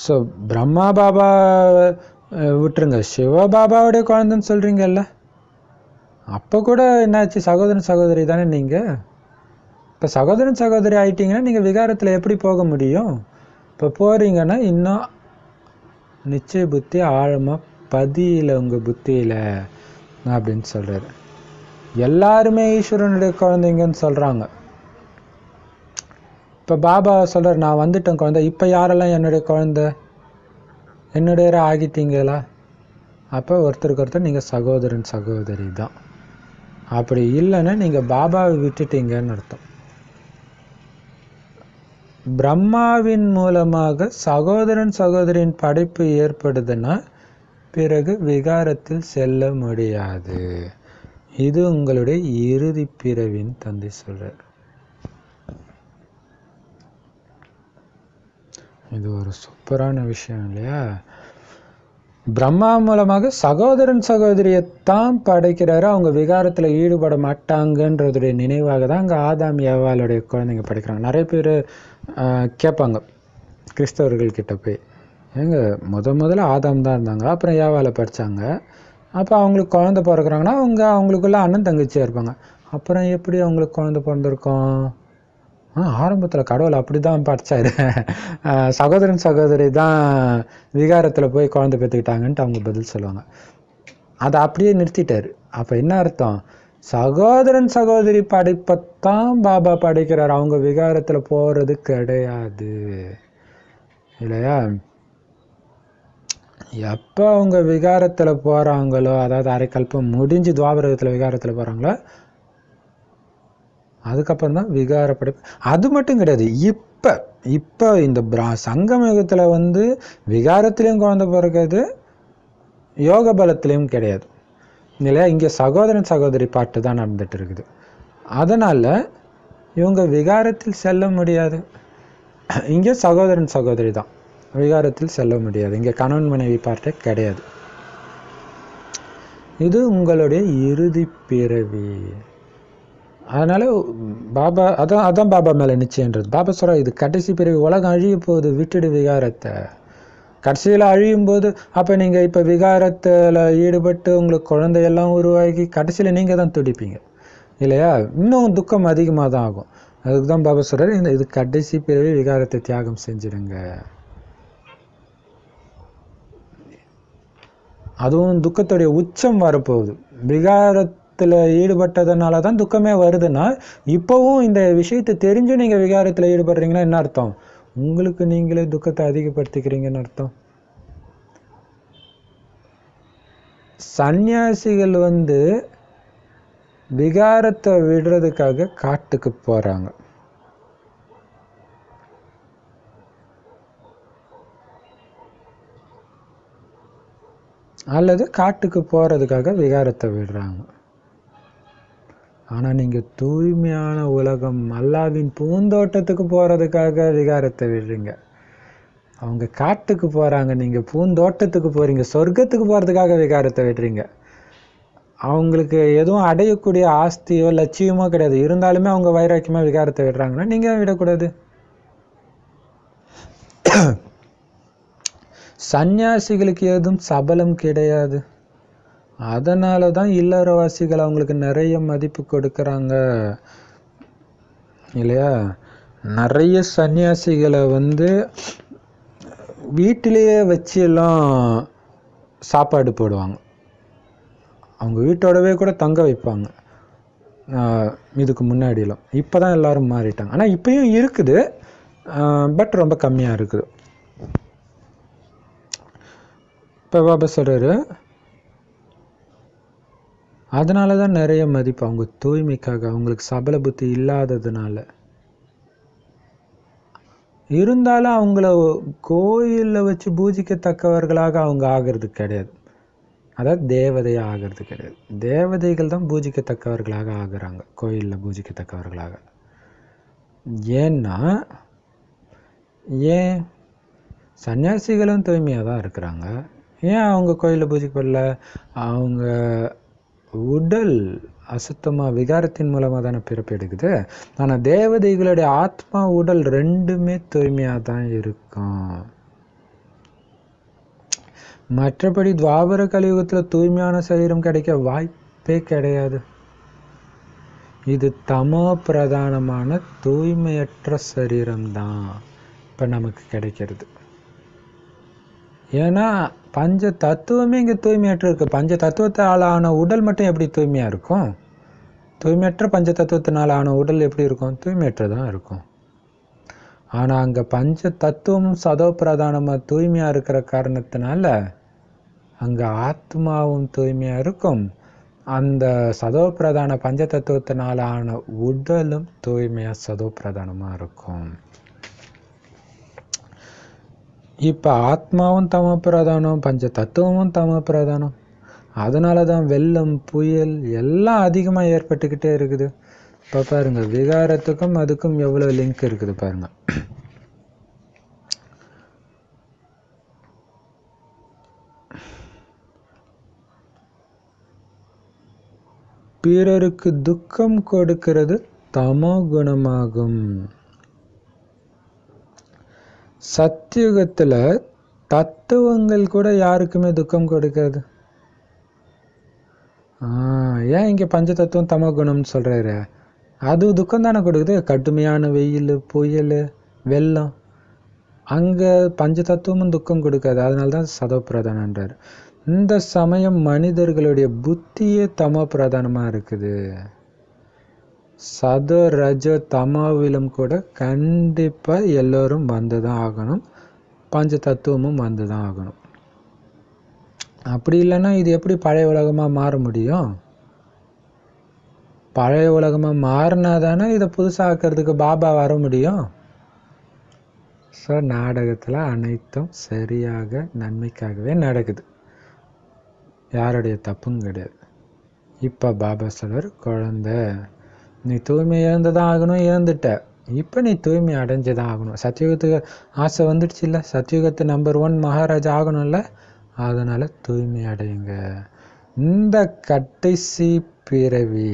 A: ஸோ பிரம்மா பாபா விட்டுருங்க, சிவ பாபாவுடைய குழந்தைன்னு சொல்கிறீங்கல்ல, அப்போ கூட என்னாச்சு? சகோதரன் சகோதரி தானே நீங்கள். இப்போ சகோதரன் சகோதரி ஆகிட்டீங்கன்னா நீங்கள் விகாரத்தில் எப்படி போக முடியும்? இப்போ போகிறீங்கன்னா இன்னும் நிச்சய புத்தி ஆழமாக பதியல உங்கள் புத்தியில் அப்படின்னு சொல்கிறாரு. எல்லாருமே ஈஸ்வரனுடைய குழந்தைங்கன்னு சொல்கிறாங்க. இப்போ பாபா சொல்கிறார், நான் வந்துட்டேன் குழந்தை. இப்போ யாரெல்லாம் என்னுடைய குழந்தை, என்னுடைய ஆகிட்டீங்களா? அப்போ ஒருத்தருக்கு ஒருத்தர் நீங்கள் சகோதரன் சகோதரி தான். அப்படி இல்லைன்னா நீங்கள் பாபாவை விட்டுட்டீங்கன்னு அர்த்தம். பிரம்மாவின் மூலமாக சகோதரன் சகோதரியின் படைப்பு ஏற்படுதுன்னா பிறகு விகாரத்தில் செல்ல முடியாது. இது உங்களுடைய இறுதி பிறவின்னு தந்தை சொல்றார். இது ஒரு சூப்பரான விஷயம் இல்லையா. பிரம்மா மூலமாக சகோதரன் சகோதரியைத்தான் படைக்கிறாரு. அவங்க விகாரத்தில் ஈடுபட மாட்டாங்கன்றதுடைய நினைவாக தான் அங்கே ஆதாம் ஏவாளுடைய குழந்தைங்க படைக்கிறாங்க. நிறைய பேர் கேட்பாங்க கிறிஸ்தவர்கள் கிட்ட போய், ஏங்க முதல்ல ஆதாம் தான் இருந்தாங்க, அப்புறம் ஏவாளை படித்தாங்க, அப்போ அவங்களுக்கு குழந்தை பிறக்கிறாங்கன்னா அவங்களுக்குள்ள அண்ணன் தங்கச்சியாக இருப்பாங்க, அப்புறம் எப்படி அவங்களுக்கு குழந்தை பிறந்திருக்கோம்? ஆரம்பத்தில் கடவுள் அப்படி தான் படித்தாரு, சகோதரன் சகோதரி தான் விகாரத்தில் போய் குழந்தை பெற்றுக்கிட்டாங்கன்ட்டு அவங்க பதில் சொல்லுவாங்க. அதை அப்படியே நிறுத்திட்டார். அப்போ என்ன அர்த்தம்? சகோதரன் சகோதரி படைப்பத்தான் பாபா படைக்கிறார், அவங்க விகாரத்தில் போகிறது கிடையாது இல்லையா? எப்போ அவங்க விகாரத்தில் போகிறாங்களோ, அதாவது அரைக்கல்பம் முடிஞ்சு துவாபரகத்தில் விகாரத்தில் போகிறாங்களோ, அதுக்கப்புறம் தான் விகார படைப்பு. அது மட்டும் கிடையாது, இப்போ இந்த சங்கம் யுகத்தில் விகாரத்திலையும் குழந்தை பிறகுது, யோக பலத்திலையும் கிடையாது இல்லையா? இங்கே சகோதரன் சகோதரி பாட்டு தான் நடந்துட்டு இருக்குது. அதனால் இவங்க விகாரத்தில் செல்ல முடியாது. இங்கே சகோதரன் சகோதரி தான், விகாரத்தில் செல்ல முடியாது. இங்கே கணவன் மனைவி பாட்டே கிடையாது. இது உங்களுடைய இறுதி பிறவி. அதனால பாபா அதான் பாபா மேலே நிச்சயன்றது. பாபா சொல்ற, இது கடைசி பிறவி, உலகம் அழிய போகுது, விட்டுடு விகாரத்தை. கடைசியில் அழியும் போது அப்போ நீங்கள் இப்போ விகாரத்தில் ஈடுபட்டு உங்களுக்கு குழந்தையெல்லாம் உருவாகி கடைசியில் நீங்கள் தான் துடிப்பீங்க இல்லையா? இன்னும் துக்கம் அதிகமாக தான் ஆகும். அதுக்கு தான் பாபா சொல்கிறார், இது கடைசி பிறவி, விகாரத்தை தியாகம் செஞ்சிடுங்க. அதுவும் துக்கத்துடைய உச்சம் வரப்போகுது. விகாரத்தில் ஈடுபட்டதுனால தான் துக்கமே வருதுன்னா, இப்போவும் இந்த விஷயத்தை தெரிஞ்சும் நீங்கள் விகாரத்தில் ஈடுபடுறீங்கன்னா என்ன அர்த்தம்? உங்களுக்கு நீங்களே துக்கத்தை அதிகப்படுத்திக்கிறீங்கன்னு அர்த்தம். சன்னியாசிகள் விகாரத்தை விடுறதுக்காக காட்டுக்கு போகிறாங்க. அல்லது காட்டுக்கு போகிறதுக்காக விகாரத்தை விடுறாங்க. ஆனால் நீங்கள் தூய்மையான உலகம் அல்லாவின் பூந்தோட்டத்துக்கு போகிறதுக்காக விகாரத்தை விடுறீங்க. அவங்க காட்டுக்கு போகிறாங்க, நீங்கள் பூந்தோட்டத்துக்கு போகிறீங்க, சொர்க்கத்துக்கு போகிறதுக்காக விகாரத்தை விடுறீங்க. அவங்களுக்கு எதுவும் அடையக்கூடிய ஆஸ்தியோ லட்சியமோ கிடையாது, இருந்தாலுமே அவங்க வைராக்கியமாக விகாரத்தை விடுறாங்கன்னா நீங்கள் விடக்கூடாது. சன்னியாசிகளுக்கு எதுவும் சபலம் கிடையாது. அதனால தான் இல்லறவாசிகள் அவங்களுக்கு நிறைய மதிப்பு கொடுக்குறாங்க இல்லையா? நிறைய சன்னியாசிகளை வீட்டிலேயே வச்சு எல்லாம் சாப்பாடு போடுவாங்க, அவங்க வீட்டோடவே கூட தங்க வைப்பாங்க. இதுக்கு முன்னாடிலாம், இப்போ தான் எல்லாரும் மாறிட்டாங்க. ஆனால் இப்பயும் இருக்குது, பட் ரொம்ப கம்மியாக இருக்குது. இப்போ பாபா சொல்கிறாரு, அதனால தான் நிறைய மதிப்பு அவங்க தூய்மைக்காக, அவங்களுக்கு சபல புத்தி இல்லாததுனால. இருந்தாலும் அவங்கள கோயிலில் வச்சு பூஜிக்கத்தக்கவர்களாக அவங்க ஆகிறது கிடையாது, அதாவது தேவதையாக ஆகிறது கிடையாது. தேவதைகள் தான் பூஜிக்கத்தக்கவர்களாக ஆகுறாங்க, கோயிலில் பூஜிக்கத்தக்கவர்களாக. ஏன்னா ஏன் சன்னியாசிகளும் தூய்மையாக தான் இருக்கிறாங்க, ஏன் அவங்க கோயிலில் பூஜிக்கப்படல? அவங்க உடல் அசுத்தமாக விகாரத்தின் மூலமாக தானே பிறப்பு எடுக்குது. ஆனால் தேவதைகளுடைய ஆத்மா உடல் ரெண்டுமே தூய்மையாக தான் இருக்கும். மற்றபடி துவாபர கலியுகத்தில் தூய்மையான சரீரம் கிடைக்க வாய்ப்பே கிடையாது. இது தமோ பிரதானமான தூய்மையற்ற சரீரம்தான் இப்போ நமக்கு கிடைக்கிறது. ஏன்னா பஞ்ச தத்துவமே இங்கே தூய்மையற்ற இருக்குது. பஞ்ச தத்துவத்தால் ஆன உடல் மட்டும் எப்படி தூய்மையாக இருக்கும்? தூய்மையற்ற பஞ்ச தத்துவத்தினால் ஆன உடல் எப்படி இருக்கும்? தூய்மையற்றதான் இருக்கும். ஆனால் அங்கே பஞ்ச தத்துவமும் சதோ பிரதானமாக தூய்மையாக இருக்கிற காரணத்தினால அங்கே ஆத்மாவும் தூய்மையாக இருக்கும், அந்த சதோ பிரதான பஞ்ச தத்துவத்தினால் ஆன உடலும் தூய்மையாக சதோ பிரதானமாக இருக்கும். இப்போ ஆத்மாவும் தம பிரதானம், பஞ்ச தத்துவமும் தம பிரதானம். அதனால தான் வெள்ளம் புயல் எல்லாம் அதிகமாக ஏற்பட்டுக்கிட்டே இருக்குது. இப்போ பாருங்க, விகாரத்துக்கும் அதுக்கும் எவ்வளோ லிங்க் இருக்குது பாருங்க. பிறருக்கு துக்கம் கொடுக்கிறது தமோ குணமாகும். சத்தியுகத்துல தத்துவங்கள் கூட யாருக்குமே துக்கம் கொடுக்காது. ஏன் இங்க பஞ்ச தத்துவம் தமோ குணம்னு சொல்றாரு? அது துக்கம் தானே கொடுக்குது. கடுமையான வெயில், புயல், வெள்ளம், அங்க பஞ்ச தத்துவமும் துக்கம் கொடுக்காது. அதனால்தான் சதோ பிரதானன்றார். இந்த சமயம் மனிதர்களுடைய புத்தியே தமோ பிரதானமா இருக்குது. சதோ ரஜோ தமாவிலும் கூட கண்டிப்பா எல்லோரும் வந்துதான் ஆகணும். பஞ்ச தத்துவமும் வந்துதான் ஆகணும். அப்படி இல்லைன்னா இது எப்படி பழைய உலகமா மாற முடியும்? பழைய உலகமா மாறினா தானே இதை புதுசாக்கிறதுக்கு பாபா வர முடியும். ஸோ நாடகத்துல அனைத்தும் சரியாக நன்மைக்காகவே நடக்குது. யாருடைய தப்பும் கிடையாது. இப்ப பாபா சொல்றார், குழந்தை நீ தூய்மை இழந்துதான் ஆகணும், இழந்துட்ட. இப்ப நீ தூய்மை அடைஞ்சுதான் ஆகணும். சத்தியுகத்துக்கு ஆசை வந்துடுச்சு இல்ல, சத்தியுகத்து நம்பர் 1 மகாராஜா ஆகணும்ல, அதனால தூய்மை அடையுங்க. இந்த கடைசி பிறவி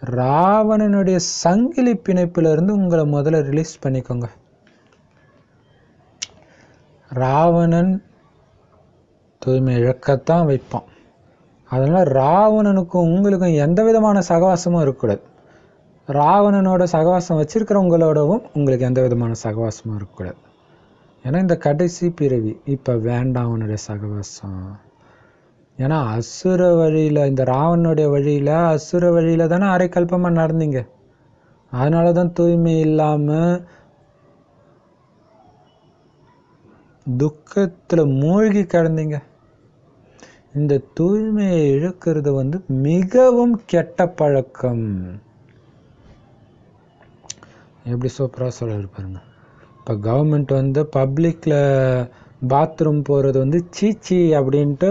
A: ராவணனுடைய சங்கிலி பிணைப்புல இருந்து உங்களை முதல்ல ரிலீஸ் பண்ணிக்கோங்க. ராவணன் தூய்மை இழக்கத்தான் வைப்பான். அதனால ராவணனுக்கும் உங்களுக்கும் எந்த விதமான சகவாசமும் இருக்கக்கூடாது. ராவணனோட சகவாசம் வச்சிருக்கிறவங்களோடவும் உங்களுக்கு எந்த விதமான சகவாசமும் இருக்கக்கூடாது. ஏன்னா இந்த கடைசி பிறவி இப்ப வேண்டாம் அவனுடைய சகவாசம். ஏன்னா அசுர வழியில, இந்த ராவணனுடைய வழியில, அசுர வழியில தானே அரைக்கல்பமா நடந்தீங்க. அதனாலதான் தூய்மை இல்லாம துக்கத்துல மூழ்கி கிடந்தீங்க. இந்த தூய்மையை இழக்கிறது மிகவும் கெட்ட பழக்கம். எப்படி சூப்பரா சொல்ல பாருங்க. இப்ப கவர்மெண்ட் பப்ளிக்ல பாத்ரூம் போறது சீச்சி அப்படின்ட்டு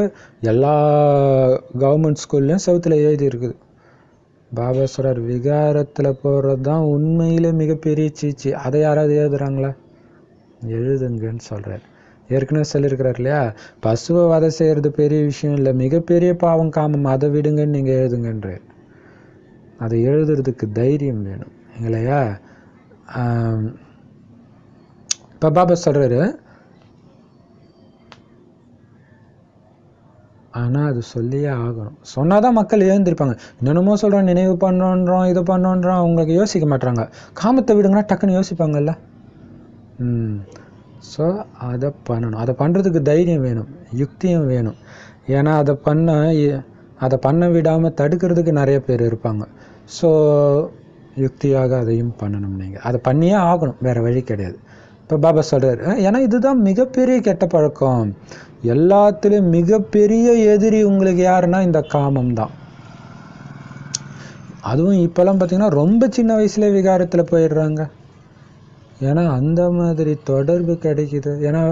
A: எல்லா கவர்மெண்ட் ஸ்கூல்லையும் செவுத்துல எழுதி இருக்குது. பாபா சொல்றார், விகாரத்துல போறதுதான் உண்மையிலே மிகப்பெரிய சீச்சி. அதை யாராவது எழுதுறாங்களா? எழுதுங்கன்னு சொல்றாரு. ஏற்கனவே சொல்லியிருக்கிறார் இல்லையா, பசுவை வதை செய்யறது பெரிய விஷயம் இல்லை, மிகப்பெரிய பாவம் காமம், அதை விடுங்கன்னு நீங்க எழுதுங்கன்ற. அதை எழுதுறதுக்கு தைரியம் வேணும் இல்லையா? இப்ப பாபா சொல்றாரு, ஆனா அது சொல்லியே ஆகணும். சொன்னாதான் மக்கள் எழுந்திருப்பாங்க. என்னென்னமோ சொல்றோம், நினைவு பண்ணோன்றோம், இது பண்ணோன்றோம், அவங்களுக்கு யோசிக்க மாட்டாங்க. காமத்தை விடுங்கன்னா டக்குன்னு யோசிப்பாங்கல்ல. ஸோ அதை பண்ணணும். அதை பண்ணுறதுக்கு தைரியம் வேணும், யுக்தியும் வேணும். ஏன்னா அதை பண்ண விடாமல் தடுக்கிறதுக்கு நிறைய பேர் இருப்பாங்க. ஸோ யுக்தியாக அதையும் பண்ணணும். நீங்கள் அதை பண்ணியே ஆகணும், வேறு வழி கிடையாது. இப்போ பாபா சொல்கிறார், ஏன்னா இதுதான் மிகப்பெரிய கெட்ட பழக்கம். எல்லாத்துலேயும் மிகப்பெரிய எதிரி உங்களுக்கு யாருன்னா இந்த காமம் தான். அதுவும் இப்போல்லாம் பார்த்தீங்கன்னா ரொம்ப சின்ன வயசுல விகாரத்தில் போயிடுறாங்க. ஏன்னா அந்த மாதிரி தொடர்பு கிடைக்குது. ஏன்னா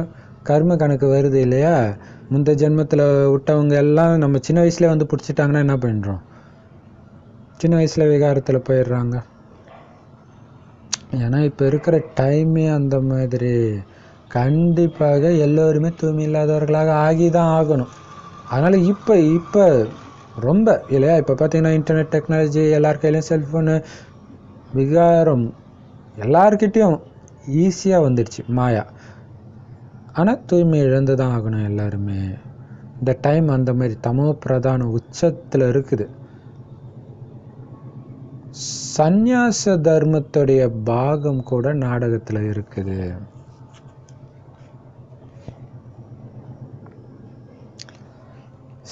A: கர்ம கணக்கு வருது இல்லையா? முந்த ஜென்மத்தில் விட்டவங்க எல்லாம் நம்ம சின்ன வயசுல பிடிச்சிட்டாங்கன்னா என்ன பண்ணுறோம்? சின்ன வயசுல விகாரத்தில் போயிடுறாங்க. ஏன்னா இப்போ இருக்கிற டைமே அந்த மாதிரி. கண்டிப்பாக எல்லோருமே தூய்மை இல்லாதவர்களாக ஆகிதான் ஆகணும். அதனால இப்போ ரொம்ப இல்லையா? இப்போ பார்த்தீங்கன்னா இன்டர்நெட் டெக்னாலஜி, எல்லார் கையிலையும் செல்ஃபோனு, விகாரம் எல்லார்கிட்டையும் ஈஸியாக வந்துடுச்சு மாயா. ஆனால் தூய்மை இழந்து தான் ஆகணும் எல்லாருமே. இந்த டைம் அந்த மாதிரி தமோ பிரதான உச்சத்தில் இருக்குது. சந்நியாச தர்மத்துடைய பாகம் கூட நாடகத்தில் இருக்குது.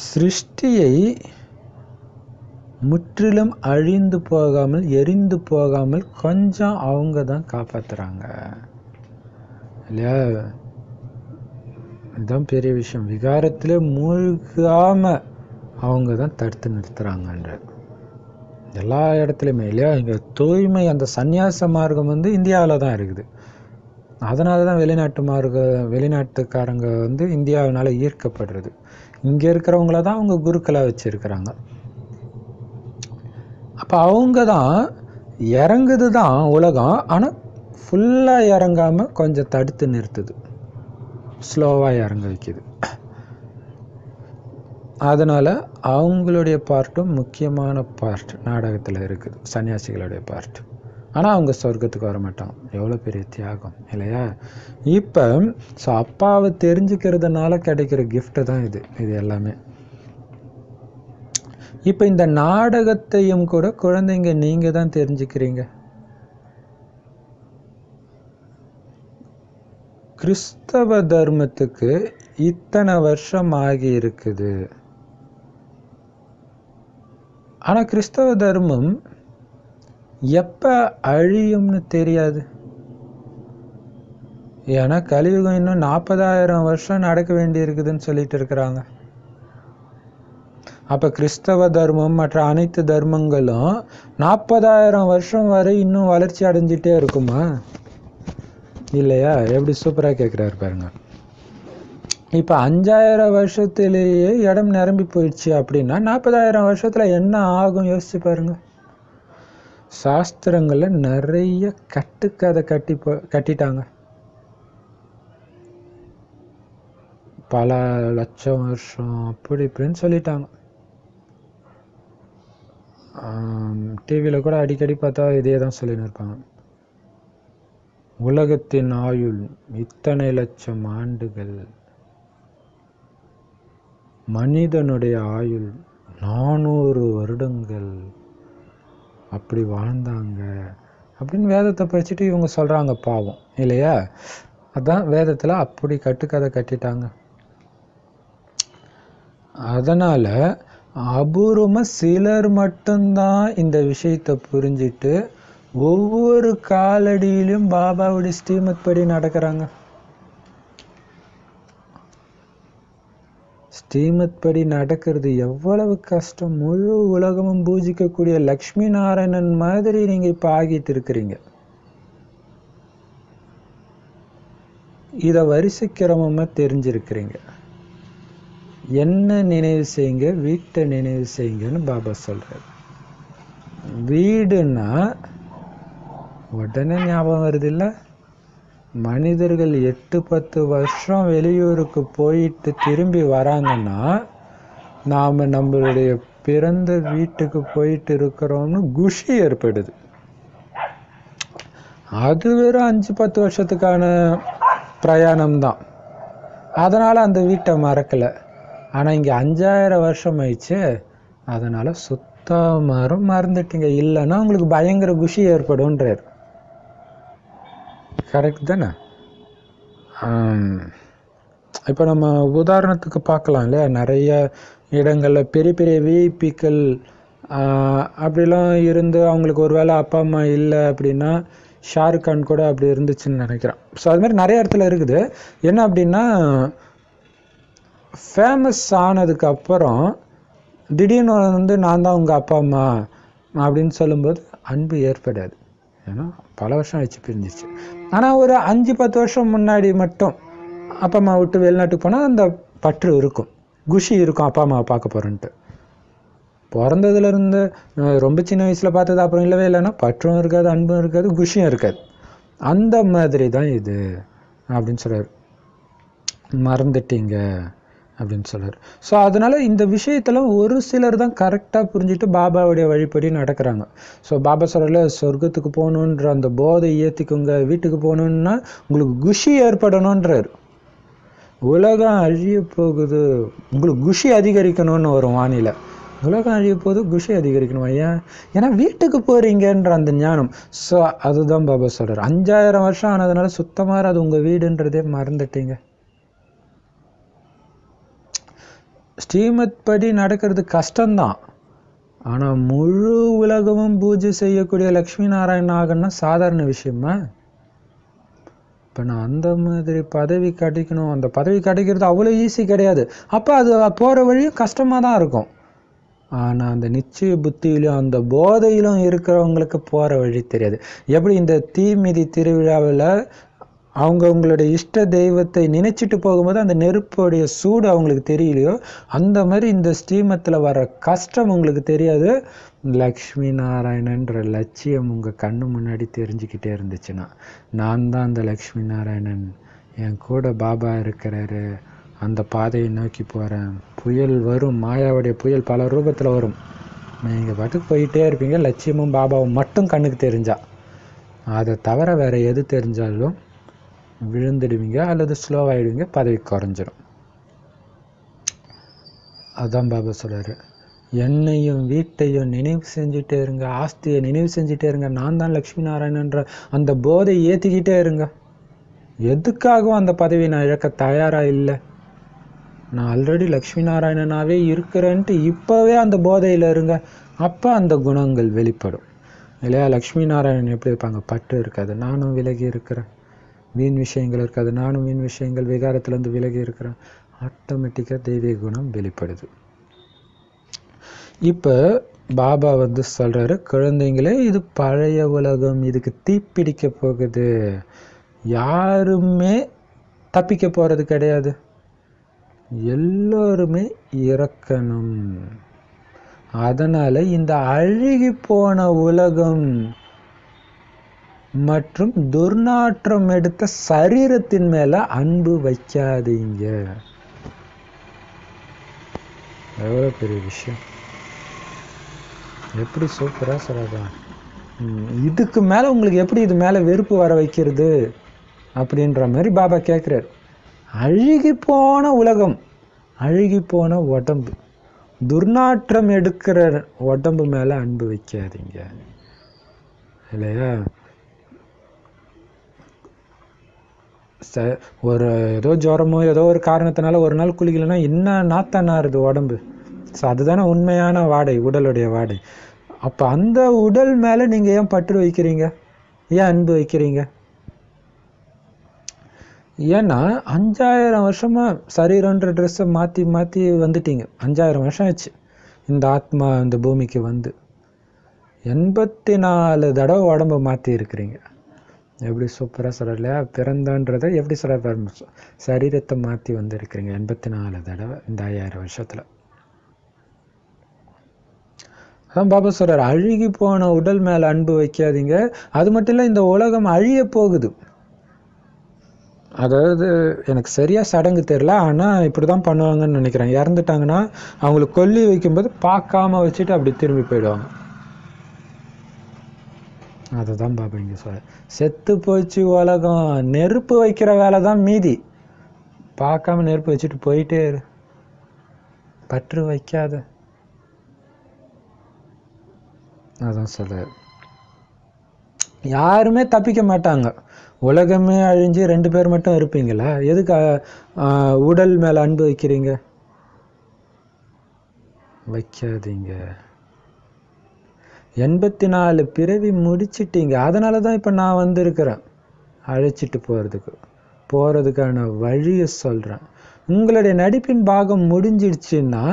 A: சிருஷ்டியை முற்றிலும் அழிந்து போகாமல், எரிந்து போகாமல் கொஞ்சம் அவங்க தான் காப்பாத்துறாங்க இல்லையா? இதுதான் பெரிய விஷயம். விகாரத்திலே மூழ்காம அவங்க தான் தடுத்து நிறுத்துறாங்கன்ற எல்லா இடத்துலையுமே இல்லையா? இங்கே தூய்மை அந்த சந்நியாச மார்க்கம் இந்தியாவில் தான் இருக்குது. அதனால தான் வெளிநாட்டுக்காரங்க இந்தியாவினால ஈர்க்கப்படுறது. இங்கே இருக்கிறவங்கள தான் அவங்க குருக்களாக வச்சிருக்கிறாங்க. அப்போ அவங்க தான் இறங்குது தான் உலகம். ஆனால் ஃபுல்லாக இறங்காமல் கொஞ்சம் தடுத்து நிறுத்துது, ஸ்லோவாக இறங்க வைக்குது. அதனால் அவங்களுடைய பார்ட்டும் முக்கியமான பார்ட் நாடகத்தில் இருக்குது, சன்னியாசிகளுடைய பார்ட். ஆனால் அவங்க சொர்க்கத்துக்கு வர மாட்டாங்க. எவ்வளோ பெரிய தியாகம் இல்லையா? இப்போ ஸோ அப்பாவை தெரிஞ்சுக்கிறதுனால கிடைக்கிற கிஃப்ட்டு தான் இது எல்லாமே. இப்போ இந்த நாடகத்தையும் கூட குழந்தைங்க நீங்கள் தான் தெரிஞ்சுக்கிறீங்க. கிறிஸ்தவ தர்மத்துக்கு இத்தனை வருஷம் ஆகி இருக்குது. ஆனால் கிறிஸ்தவ தர்மம் எப்போ அழியும்னு தெரியாது. ஏன்னா கலியுகம் இன்னும் 40,000 வருஷம் நடக்க வேண்டி இருக்குதுன்னு சொல்லிட்டு இருக்கிறாங்க. அப்போ கிறிஸ்தவ தர்மம் மற்ற அனைத்து தர்மங்களும் 40,000 வருஷம் வரை இன்னும் வளர்ச்சி அடைஞ்சிட்டே இருக்குமா? இல்லையா? எப்படி சூப்பராக கேட்குறாரு பாருங்க. இப்போ 5,000 வருஷத்திலேயே இடம் நிரம்பி போயிடுச்சு அப்படின்னா 40,000 வருஷத்தில் என்ன ஆகும் யோசிச்சு பாருங்க. சாஸ்திரங்களில் நிறைய கட்டுக்கதை கட்டிட்டாங்க. பல லட்சம் வருஷம் அப்படி இப்படின்னு சொல்லிட்டாங்க. டிவியில் கூட அடிக்கடி பார்த்தா இதே தான் சொல்லின்னு இருப்பாங்க. உலகத்தின் ஆயுள் இத்தனை லட்சம் ஆண்டுகள், மனிதனுடைய ஆயுள் 400 வருடங்கள் அப்படி வாழ்ந்தாங்க அப்படின்னு வேதத்தை படிச்சுட்டு இவங்க சொல்கிறாங்க. பாவம் இல்லையா? அதான் வேதத்தில் அப்படி கட்டுக்கதை கட்டிட்டாங்க. அதனால் அபூர்வமாக சிலர் மட்டும்தான் இந்த விஷயத்தை புரிஞ்சிட்டு ஒவ்வொரு காலடியிலும் பாபாவுடைய ஸ்ரீமத் படி நடக்கிறாங்க. ஸ்ரீமத் படி நடக்கிறது எவ்வளவு கஷ்டம். முழு உலகமும் பூஜிக்கக்கூடிய லக்ஷ்மி நாராயணன் மாதிரி நீங்க இப்ப ஆகிட்டு இருக்கிறீங்க. இத வரிசை கிரமமா தெரிஞ்சிருக்கிறீங்க. என்ன நினைவு செய்யுங்க, வீட்டை நினைவு செய்யுங்கன்னு பாபா சொல்றாரு. வீடுன்னா உடனே ஞாபகம் வருது இல்ல? மனிதர்கள் 8-10 வருஷம் வெளியூருக்கு போயிட்டு திரும்பி வராங்கன்னா நாம் நம்மளுடைய பிறந்த வீட்டுக்கு போயிட்டு இருக்கிறோம்னு குஷி ஏற்படுது. அது வெறும் 5-10 வருஷத்துக்கான பிரயாணம்தான். அதனால் அந்த வீட்டை மறக்கலை. ஆனால் இங்கே 5,000 வருஷம் ஆயிடுச்சு, அதனால் சுத்தமாக மறந்துட்டீங்க. இல்லைன்னா உங்களுக்கு பயங்கர குஷி ஏற்படும்ன்றார். கரெக்ட் தானே? இப்போ நம்ம உதாரணத்துக்கு பார்க்கலாம் இல்லையா? நிறைய இடங்களில் பெரிய பெரிய விஐபிக்கள் அப்படிலாம் இருந்து அவங்களுக்கு ஒரு வேளை அப்பா அம்மா இல்லை அப்படின்னா, ஷாருக் கான் கூட அப்படி இருந்துச்சுன்னு நினைக்கிறேன். ஸோ அது மாதிரி நிறைய இடத்துல இருக்குது. என்ன அப்படின்னா, ஃபேமஸ் ஆனதுக்கு அப்புறம் திடீர்னு வந்து நான் தான் உங்கள் அப்பா அம்மா அப்படின்னு சொல்லும்போது அன்பு ஏற்படாது. ஏன்னா பல வருஷம் ஆயிடுச்சு, பிரிஞ்சிச்சு. ஆனால் ஒரு 5-10 வருஷம் முன்னாடி மட்டும் அப்பா அம்மா விட்டு வெளிநாட்டுக்கு போனால் அந்த பற்று இருக்கும், குஷி இருக்கும். அப்பா அம்மாவை பார்க்க போகிறேன்ட்டு பிறந்ததுலேருந்து ரொம்ப சின்ன வயசில் பார்த்தது அப்புறம் இல்லவே இல்லைன்னா பற்றும் இருக்காது, அன்பும் இருக்காது, குஷியும் இருக்காது. அந்த மாதிரி தான் இது அப்படின்னு சொல்கிறார். மறந்துட்டீங்க அப்படின்னு சொல்கிறார். ஸோ அதனால் இந்த விஷயத்தில் ஒரு சிலர் தான் கரெக்டாக புரிஞ்சுட்டு பாபாவுடைய வழிபடி நடக்கிறாங்க. ஸோ பாபா சொல்கிறல சொர்க்கத்துக்கு போகணுன்ற அந்த போதை ஏற்றிக்குங்க, வீட்டுக்கு போகணுன்னா உங்களுக்கு குஷி ஏற்படணுன்றார். உலகம் அழிய போகுது, உங்களுக்கு குஷி அதிகரிக்கணும்னு வரும் வானிலை. உலகம் அழிய போது குஷி அதிகரிக்கணும் ஐயா, ஏன்னா வீட்டுக்கு போகிறீங்கன்ற அந்த ஞானம். ஸோ அதுதான் பாபா சொல்கிறார். 5,000 வருஷம் ஆனதுனால சுத்தமாக அது உங்கள் வீடுன்றதே மறந்துட்டீங்க. ஸ்ரீமத் படி நடக்கிறது கஷ்டம்தான். ஆனால் முழு உலகமும் பூஜை செய்யக்கூடிய லக்ஷ்மி நாராயணன் ஆகணும்னா சாதாரண விஷயமா? இப்போ நான் அந்த மாதிரி பதவி கிடைக்கணும், அந்த பதவி கிடைக்கிறது அவ்வளோ ஈஸி கிடையாது. அப்போ அது போகிற வழியும் கஷ்டமாக தான் இருக்கும். ஆனால் அந்த நிச்சய புத்தியிலும் அந்த போதையிலும் இருக்கிறவங்களுக்கு போகிற வழி தெரியாது. எப்படி இந்த தீமிதி திருவிழாவில் அவங்களுடைய இஷ்ட தெய்வத்தை நினைச்சிட்டு போகும்போது அந்த நெருப்புடைய சூடு அவங்களுக்கு தெரியலையோ, அந்த மாதிரி இந்த ஸ்ரீமத்தில் வர கஷ்டம் உங்களுக்கு தெரியாது. லக்ஷ்மி நாராயணன்ற லட்சியம் உங்கள் கண்ணு முன்னாடி தெரிஞ்சுக்கிட்டே இருந்துச்சுன்னா, நான் தான் அந்த லக்ஷ்மி நாராயணன், என் கூட பாபா இருக்கிறாரு அந்த பாதையை நோக்கி போகிறேன். புயல் வரும், மாயாவுடைய புயல் பல ரூபத்தில் வரும். நீங்கள் பாட்டுக்கு போயிட்டே இருப்பீங்க. லட்சியமும் பாபாவும் மட்டும் கண்ணுக்கு தெரிஞ்சா, அதை தவிர வேறு எது தெரிஞ்சாலும் விழுந்துடுவீங்க அல்லது ஸ்லோவாகிடுவீங்க, பதவி குறைஞ்சிடும். அதுதான் பாபா சொல்கிறாரு, என்னையும் வீட்டையும் நினைவு செஞ்சுட்டே இருங்க, ஆஸ்தியை நினைவு செஞ்சுட்டே இருங்க, நான் தான் லக்ஷ்மி நாராயணன்ற அந்த போதை ஏற்றிக்கிட்டே இருங்க. எதுக்காகவும் அந்த பதவியை நான் இழக்க தயாராக இல்லை. நான் ஆல்ரெடி லக்ஷ்மி நாராயணனாவே இருக்கிறேன்ட்டு இப்போவே அந்த போதையில் இருங்க. அப்போ அந்த குணங்கள் வெளிப்படும் இல்லையா? லக்ஷ்மி நாராயணன் எப்படி இருப்பாங்க? பற்று இருக்காது, நானும் விலகி இருக்கிறேன். வீண் விஷயங்கள் இருக்காது, நானும் வீண் விஷயங்கள் விகாரத்துலேருந்து விலகி இருக்கிறேன். ஆட்டோமேட்டிக்காக தெய்வீக குணம் வெளிப்படுது. இப்போ பாபா சொல்கிறாரு, குழந்தைங்களே, இது பழைய உலகம், இதுக்கு தீப்பிடிக்க போகுது. யாருமே தப்பிக்க போகிறது கிடையாது. எல்லோருமே இறக்கணும். அதனால் இந்த அழுகி போன உலகம் மற்றும் துர்நாற்றம் எடுத்த சரீரத்தின் மேலே அன்பு வைக்காதீங்க. எவ்வளோ பெரிய விஷயம், எப்படி சூப்பராக சொல்கிறதா. இதுக்கு மேலே உங்களுக்கு எப்படி இது மேலே வெறுப்பு வர வைக்கிறது அப்படின்ற மாதிரி பாபா கேட்குறாரு. அழுகி போன உலகம், அழுகி போன உடம்பு, துர்நாற்றம் எடுக்கிற உடம்பு மேலே அன்பு வைக்காதீங்க இல்லையா? ஒரு ஏதோ ஜுரமோ ஏதோ ஒரு காரணத்தினால ஒரு நாள் குளிக்கலைன்னா என்ன நாத்தனாருது உடம்பு. ஸோ அதுதானே உண்மையான வாடை, உடலுடைய வாடை. அப்போ அந்த உடல் மேலே நீங்கள் ஏன் பற்று வைக்கிறீங்க, ஏன் அன்பு வைக்கிறீங்க? ஏன்னா 5000 வருஷமாக சரீரன்ற ட்ரெஸ்ஸை மாற்றி மாற்றி வந்துட்டீங்க. 5000 வருஷம் ஆச்சு இந்த ஆத்மா இந்த பூமிக்கு வந்து. 84 தடவை உடம்பை மாற்றி இருக்கிறீங்க. எப்படி சூப்பராக சொல்கிற இல்லையா? பிறந்தன்றதை எப்படி சொல்கிற, சரீரத்தை மாற்றி வந்துருக்கிறீங்க 84 தடவை இந்த 5000 வருஷத்தில். அதான் பாபா சொல்கிறார், அழுகி போன உடல் மேலே அன்பு வைக்காதீங்க. அது மட்டும் இல்லை, இந்த உலகம் அழிய போகுது. அதாவது எனக்கு சரியாக சடங்கு தெரில, ஆனால் இப்படி தான் பண்ணுவாங்கன்னு நினைக்கிறேன். இறந்துட்டாங்கன்னா அவங்களுக்கு கொல்லி வைக்கும்போது பார்க்காம வச்சுட்டு அப்படி திரும்பி போயிடுவாங்க. அதை தான் பாபா இங்கே சொல்ல, செத்து போச்சு உலகம், நெருப்பு வைக்கிற வேலை தான் மீதி. பார்க்காம நெருப்பு வச்சுட்டு போயிட்டே இரு, பற்று வைக்காத. அதான் சொல்ல, யாருமே தப்பிக்க மாட்டாங்க. உலகமே அழிஞ்சு 2 பேர் மட்டும் இருப்பீங்களா? எதுக்கு உடல் மேலே அன்பு வைக்கிறீங்க? வைக்காதீங்க. 84 பிறவி முடிச்சிட்டீங்க. அதனால தான் இப்போ நான் வந்திருக்கிறேன், அழைச்சிட்டு போகிறதுக்கான வழியை சொல்கிறேன். உங்களுடைய நடிப்பின் பாகம் முடிஞ்சிடுச்சுன்னா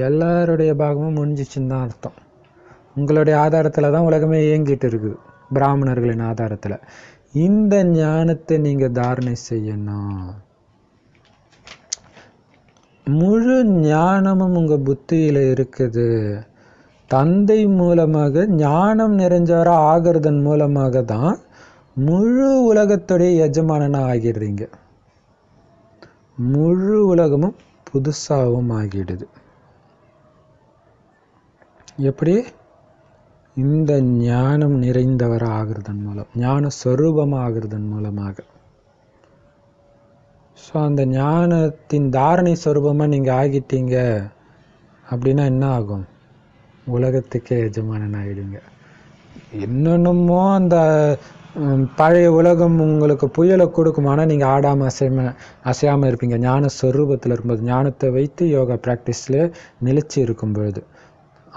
A: எல்லாருடைய பாகமும் முடிஞ்சிச்சுன்னு தான் அர்த்தம். உங்களுடைய ஆதாரத்தில் தான் உலகமே இயங்கிட்டு இருக்குது, பிராமணர்களின் ஆதாரத்தில். இந்த ஞானத்தை நீங்கள் தாரணை செய்யணும். முழு ஞானமும் உங்கள் புத்தியில் இருக்குது. தந்தை மூலமாக ஞானம் நிறைஞ்சவராக ஆகிறதன் மூலமாக தான் முழு உலகத்துடைய எஜமானனாக ஆகிடுறீங்க. முழு உலகமும் புதுசாகவும் ஆகிடுது. எப்படி? இந்த ஞானம் நிறைந்தவராக ஆகிறதன் மூலம், ஞான ஸ்வரூபமாக ஆகிறதன் மூலமாக. ஸோ அந்த ஞானத்தின் தாரணை ஸ்வரூபமாக நீங்கள் ஆகிட்டீங்க அப்படின்னா என்ன ஆகும்? உலகத்துக்கே எஜமானன் ஆகிடுங்க. என்னென்னமோ அந்த பழைய உலகம் உங்களுக்கு புயலை கொடுக்கும், ஆனால் நீங்கள் ஆடாமல் அசையாமல் இருப்பீங்க. ஞான ஸ்வரூபத்தில் இருக்கும்போது, ஞானத்தை வைத்து யோகா ப்ராக்டிஸில் நிலைச்சி இருக்கும் பொழுது,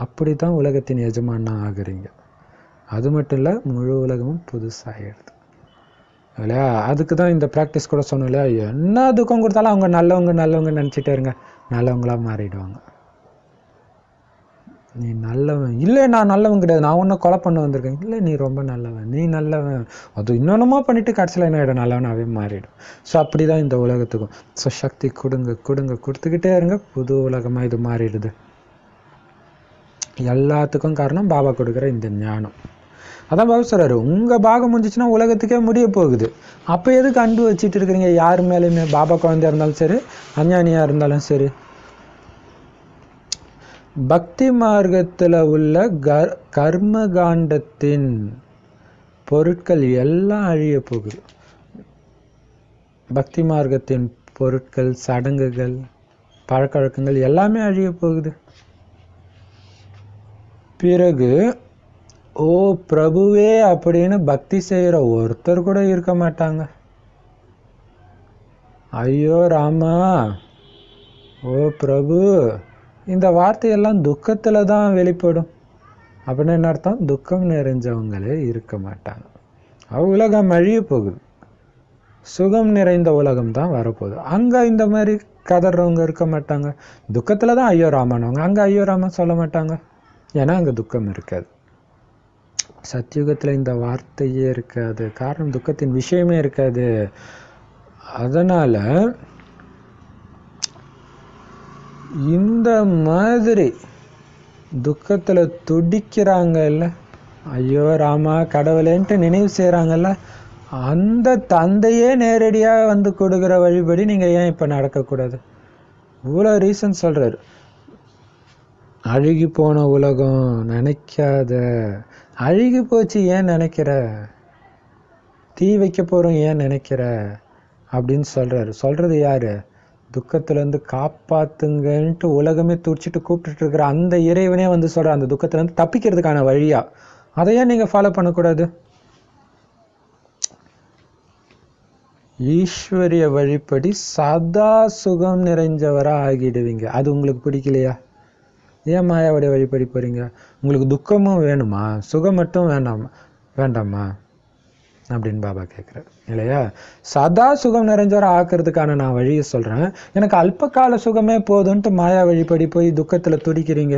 A: அப்படி தான் உலகத்தின் எஜமானாக ஆகுறீங்க. அது மட்டும் இல்லை, முழு உலகமும் புதுசாகிடுது இல்லையா? அதுக்கு தான் இந்த ப்ராக்டிஸ் கூட சொன்னோம் இல்லையா? என்ன துக்கம் கொடுத்தாலும் அவங்க நல்லவங்க நினச்சிட்டே இருங்க, நல்லவங்களாக மாறிடுவாங்க. நீ நல்லவன் இல்லை, நான் நல்லவன் கிடையாது, நான் ஒன்றும் கொலை பண்ண வந்திருக்கேன், இல்லை நீ ரொம்ப நல்லவன், நீ நல்லவன், அது இன்னொன்னுமா பண்ணிவிட்டு கடைசியில் என்ன ஆகிடும், நல்லவனாகவே மாறிடும். ஸோ அப்படி தான் இந்த உலகத்துக்கும். ஸோ சக்தி கொடுத்துக்கிட்டே இருங்க, புது உலகமாக இது மாறிடுது. எல்லாத்துக்கும் காரணம் பாபா கொடுக்குற இந்த ஞானம். அதான் பாபா சொல்றாரு, உங்க பாகம் முடிஞ்சிச்சுன்னா உலகத்துக்கே முடிய போகுது. அப்ப எதுக்கு அன்பு வச்சுட்டு இருக்கிறீங்க யாரு மேலேயுமே? பாபா குழந்தையா இருந்தாலும் சரி, அஞ்ஞானியா இருந்தாலும் சரி. பக்தி மார்க்கத்துல உள்ள கர்ம காண்டத்தின் பொருட்கள் எல்லாம் அழிய போகுது. பக்தி மார்க்கத்தின் பொருட்கள், சடங்குகள், பழக்க வழக்கங்கள் எல்லாமே அழிய போகுது. பிறகு ஓ பிரபுவே அப்படின்னு பக்தி செய்யற ஒருத்தர் கூட இருக்க மாட்டாங்க. ஐயோ ராமா, ஓ பிரபு, இந்த வார்த்தையெல்லாம் துக்கத்துல தான் வெளிப்படும். அப்படின்னு என்ன அர்த்தம்? துக்கம் நிறைஞ்சவங்களே இருக்க மாட்டாங்க. உலகம் அழிய போகுது. சுகம் நிறைந்த உலகம் தான் வரப்போகுது. அங்க இந்த மாதிரி கதறவங்க இருக்க மாட்டாங்க. துக்கத்துல தான் ஐயோ ராமனவங்க, அங்க ஐயோ ராமன் சொல்ல மாட்டாங்க. ஏன்னா அங்க துக்கம் இருக்காது. சத்தியுகத்துல இந்த வார்த்தையே இருக்காது. காரணம், துக்கத்தின் விஷயமே இருக்காது. அதனால இந்த மாதிரி துக்கத்துல துடிக்கிறாங்கல்ல, ஐயோ ராமா கடவுளேன்ட்டு நினைவு செய்யறாங்கல்ல, அந்த தந்தையே நேரடியா வந்து கொடுக்குற வழிபடி நீங்க ஏன் இப்ப நடக்கக்கூடாது? இவ்வளவு ரீசன் சொல்றாரு. அழுகி போன உலகம் நினைக்காத, அழுகி போச்சு ஏன் நினைக்கிற, தீ வைக்க போறோம் ஏன் நினைக்கிற அப்படின்னு சொல்றாரு. சொல்றது யாரு? துக்கத்துல இருந்து காப்பாத்துங்கன்ட்டு உலகமே துடிச்சிட்டு கூப்பிட்டு இருக்கிற அந்த இறைவனே வந்து சொல்ற அந்த துக்கத்துல இருந்து தப்பிக்கிறதுக்கான வழியா. அதையே நீங்க ஃபாலோ பண்ணக்கூடாது? ஈஸ்வரிய வழிப்படி சதா சுகம் நிறைஞ்சவரா ஆகிடுவீங்க. அது உங்களுக்கு பிடிக்கலையா? ஏன் மாயாவுடைய வழிபடி போறீங்க? உங்களுக்கு துக்கமும் வேணுமா, சுகம் மட்டும் வேண்டாமா அப்படின்னு பாபா கேட்குறாரு இல்லையா? சதா சுகம் நிறைஞ்சவரை ஆக்குறதுக்கான நான் வழியை சொல்றேன். எனக்கு அல்ப கால சுகமே போதுன்ட்டு மாயா வழிபடி போய் துக்கத்துல துடிக்கிறீங்க.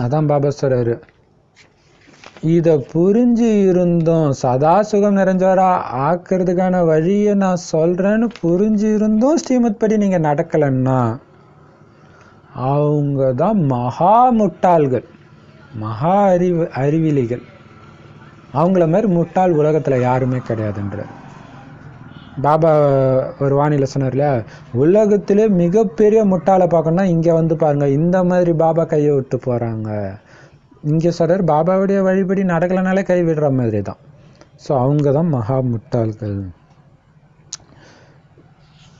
A: அதான் பாபா சொல்றாரு, இத புரிஞ்சு இருந்தோம், சதா சுகம் நிறைஞ்சவரா ஆக்குறதுக்கான வழியை நான் சொல்றேன்னு புரிஞ்சு இருந்தும் ஸ்ரீமத் படி நீங்க நடக்கலன்னா அவங்க தான் மகா முட்டாள்கள், மகா அறிவிலிகள். அவங்கள மாதிரி முட்டாள் உலகத்துல யாருமே கிடையாதுன்ற பாபா ஒரு வானிலை சொன்னார் இல்லையா? உலகத்திலே மிகப்பெரிய முட்டாளை பார்க்கணும்னா இங்க வந்து பாருங்க, இந்த மாதிரி பாபா கையை விட்டு போறாங்க. இங்க சொல்றாரு, பாபாவுடைய வழிபடி நடக்கலனாலே கை விடுற மாதிரி தான். ஸோ அவங்க தான் மகா முட்டாள்கள்.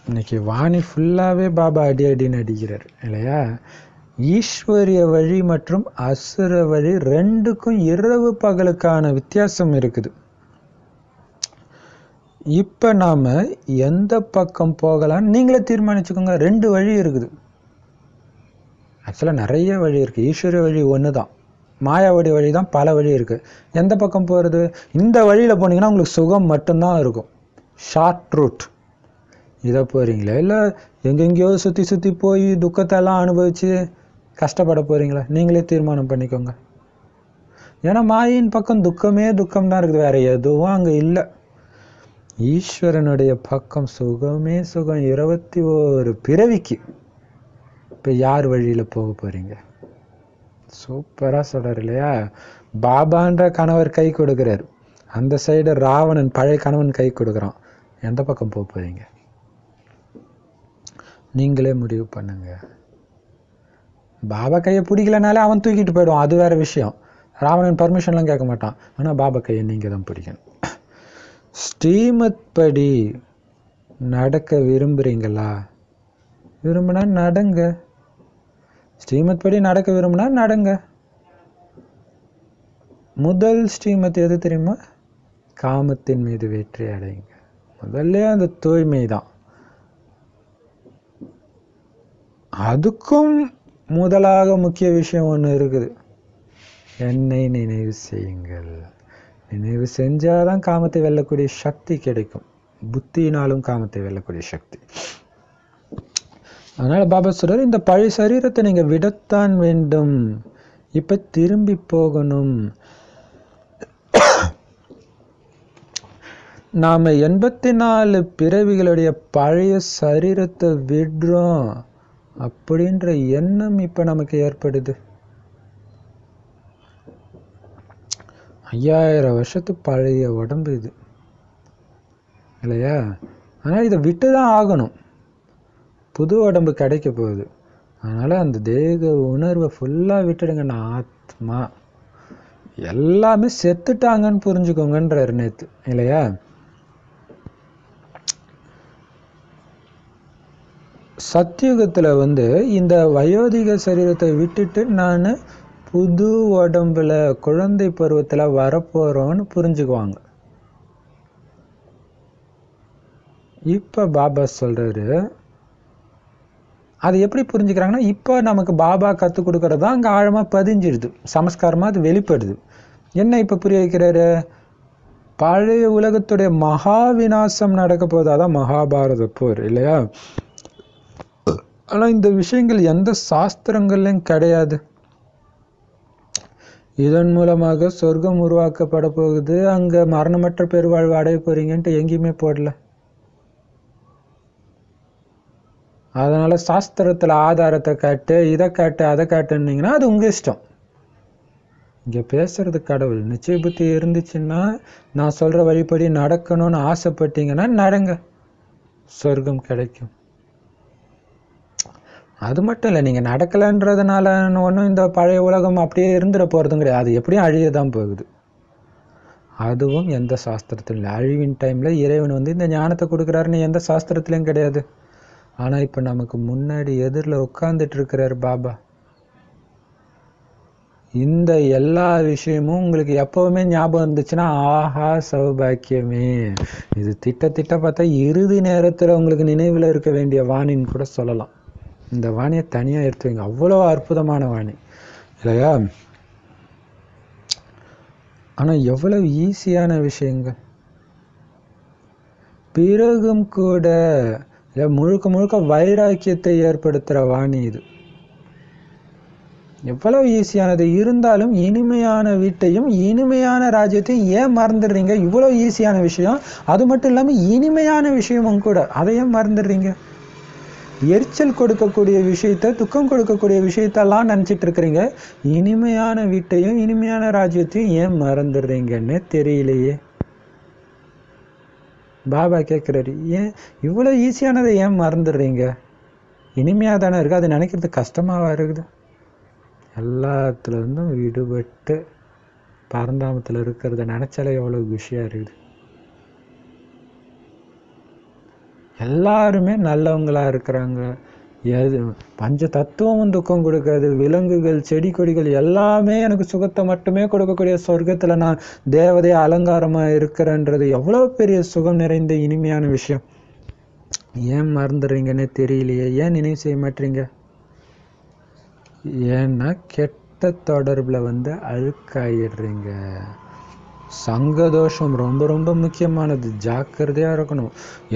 A: இன்னைக்கு வாணி ஃபுல்லாவே பாபா அடின்னு அடிக்கிறார் இல்லையா? ஈஸ்வரிய வழி மற்றும் அசுர வழி ரெண்டுக்கும் இரவு பகலுக்கான வித்தியாசம் இருக்குது. இப்ப நாம எந்த பக்கம் போகலாம் நீங்களே தீர்மானிச்சுக்கோங்க. 2 வழி இருக்குது. ஆக்சுவலா நிறைய வழி இருக்கு. ஈஸ்வரிய வழி ஒண்ணுதான், மாயாவுடைய வழி தான் பல வழி இருக்கு. எந்த பக்கம் போறது? இந்த வழியில போனீங்கன்னா உங்களுக்கு சுகம் மட்டும்தான் இருக்கும், ஷார்ட் ரூட். இதை போறீங்களா இல்ல எங்கெங்கயோ சுத்தி சுத்தி போய் துக்கத்தை எல்லாம் அனுபவிச்சு கஷ்டப்பட போறீங்களா? நீங்களே தீர்மானம் பண்ணிக்கோங்க. ஏன்னா மாயின் பக்கம் துக்கமே துக்கம் தான் இருக்குது, வேற எதுவும் அங்க இல்லை. ஈஸ்வரனுடைய பக்கம் சுகமே சுகம். 21 பிறவிக்கு இப்ப யார் வழியில போக போறீங்க? சூப்பரா சொல்றாரு இல்லையா? பாபான்ற கணவர் கை கொடுக்கிறார், அந்த சைடு ராவணன் பழைய கணவன் கை கொடுக்குறான். எந்த பக்கம் போக போறீங்க? நீங்களே முடிவு பண்ணுங்க. பாபா கையை பிடிக்கலனாலே அவன் தூக்கிட்டு போயிடுவான், அது வேற விஷயம். ராவணன் பர்மிஷன்லாம் கேட்க மாட்டான். ஆனா பாபா கையை நீங்க தான் பிடிக்கணும். ஸ்ரீமத் படி நடக்க விரும்புறீங்களா? விரும்பினா நடங்க. ஸ்ரீமத் படி நடக்க விரும்பினா நடங்க. முதல் ஸ்ரீமத் எது தெரியுமா? காமத்தின் மீது வெற்றி அடையுங்க. முதல்ல அந்த தூய்மை தான். அதுக்கும் முதலாக முக்கிய விஷயம் ஒன்று இருக்குது, என்னை நினைவு செய்யுங்கள். நினைவு செஞ்சாதான் காமத்தை வெல்லக்கூடிய சக்தி கிடைக்கும். புத்தியினாலும் காமத்தை வெல்லக்கூடிய சக்தி. அதனால பாபா சொல்றாரு, இந்த பழைய சரீரத்தை நீங்க விடத்தான் வேண்டும், இப்ப திரும்பி போகணும். நாம 84 பிறவிகளுடைய பழைய சரீரத்தை விடுறோம் அப்படின்ற எண்ணம் இப்ப நமக்கு ஏற்படுது. 5000 வருஷத்து பழைய உடம்பு இது இல்லையா? ஆனால் இதை விட்டு தான் ஆகணும். புது உடம்பு கிடைக்க போகுது. அதனால் அந்த தேக உணர்வை ஃபுல்லாக விட்டுடுங்க. நான் ஆத்மா, எல்லாமே செத்துட்டாங்கன்னு புரிஞ்சுக்கோங்கன்றார் நேற்று இல்லையா? சத்தியுகத்தில் இந்த வயோதிக சரீரத்தை விட்டுட்டு நான் புது உடம்புல குழந்தை பருவத்தில் வரப்போகிறோன்னு புரிஞ்சுக்குவாங்க. இப்போ பாபா சொல்கிறாரு, அது எப்படி புரிஞ்சுக்கிறாங்கன்னா, இப்போ நமக்கு பாபா கற்றுக் கொடுக்கறது தான் அங்கே ஆழமாக பதிஞ்சிடுது, சமஸ்காரமாக அது வெளிப்படுது. என்ன இப்போ புரிய வைக்கிறாரு? பழைய உலகத்துடைய மகா விநாசம் நடக்க போகுது, அதான் மகாபாரத போர் இல்லையா? ஆனால் இந்த விஷயங்கள் எந்த சாஸ்திரங்கள்லையும் கிடையாது. இதன் மூலமாக சொர்க்கம் உருவாக்கப்பட போகுது, அங்கே மரணமற்ற பெருவாழ்வு அடைய போறீங்கன்ட்டு எங்கேயுமே போடல. அதனால சாஸ்திரத்தில் ஆதாரத்தை காட்டு, இதை காட்டு, அதை காட்டுன்னீங்கன்னா அது உங்கள் இஷ்டம். இங்கே பேசுறது கடவுள். நிச்சய புத்தி இருந்துச்சுன்னா, நான் சொல்கிற வழிப்படி நடக்கணும்னு ஆசைப்பட்டீங்கன்னா நடங்க, சொர்க்கம் கிடைக்கும். அது மட்டும் இல்லை, நீங்கள் நடக்கலைன்றதுனால ஒன்றும் இந்த பழைய உலகம் அப்படியே இருந்துட போகிறதும் கிடையாது. அது எப்படியும் அழிய தான் போகுது. அதுவும் எந்த சாஸ்திரத்திலும் இல்லை. அழிவின் டைமில் இறைவன் இந்த ஞானத்தை கொடுக்குறாருன்னு எந்த சாஸ்திரத்துலையும் கிடையாது. ஆனால் இப்போ நமக்கு முன்னாடி எதிரில் உட்காந்துட்டு இருக்கிறார் பாபா. இந்த எல்லா விஷயமும் உங்களுக்கு எப்போவுமே ஞாபகம் இருந்துச்சுன்னா, ஆஹா சௌபாக்கியமே. இது திட்ட பார்த்தா இறுதி நேரத்தில் உங்களுக்கு நினைவில் இருக்க வேண்டிய வாணின்னு கூட சொல்லலாம். இந்த வாணியை தனியாக எடுத்து வைங்க, அவ்வளோ அற்புதமான வாணி இல்லையா? ஆனால் எவ்வளவு ஈஸியான விஷயங்கள். பிறகும் கூட முழுக்க முழுக்க வைராக்கியத்தை ஏற்படுத்துகிற வாணி இது. எவ்வளவு ஈஸியானது. இருந்தாலும் இனிமையான வீட்டையும் இனிமையான ராஜ்யத்தையும் ஏன் மறந்துடுறீங்க? இவ்வளோ ஈஸியான விஷயம், அது மட்டும் இல்லாமல் இனிமையான விஷயமும் கூட, அதையும் மறந்துடுறீங்க. எரிச்சல் கொடுக்கக்கூடிய விஷயத்த, துக்கம் கொடுக்கக்கூடிய விஷயத்தெல்லாம் நினச்சிட்டு இருக்கிறீங்க. இனிமையான வீட்டையும் இனிமையான ராஜ்யத்தையும் ஏன் மறந்துடுறீங்கன்னு தெரியலையே. பாபா கேட்குறாரு, ஏன் இவ்வளோ ஈஸியானதை ஏன் மறந்துடுறீங்க? இனிமையாக தானே இருக்குது, அது நினைக்கிறது கஷ்டமாக இருக்குது. எல்லாத்துலேருந்தும் விடுபட்டு பரந்தாமத்தில் இருக்கிறத நினச்சாலே எவ்வளோ குஷியாக இருக்குது. எல்லாருமே நல்லவங்களாக இருக்கிறாங்க. எது பஞ்ச தத்துவமும் துக்கம் கொடுக்காது. விலங்குகள், செடி கொடிகள் எல்லாமே எனக்கு சுகத்தை மட்டுமே கொடுக்கக்கூடிய சொர்க்கத்தில் நான் தேவதை அலங்காரமாக இருக்கிறேன்றது எவ்வளோ பெரிய சுகம் நிறைந்த இனிமையான விஷயம். ஏன் மறந்துடுறீங்கன்னே தெரியலையே. ஏன் நினைவு செய்ய மாட்டீங்க? ஏன்னா கெட்ட தொடர்பில் அழுக்காயிடுறீங்க. சங்கதோஷம் ரொம்ப ரொம்ப முக்கியமானது, ஜாக்கிரதையாக இருக்கணும்.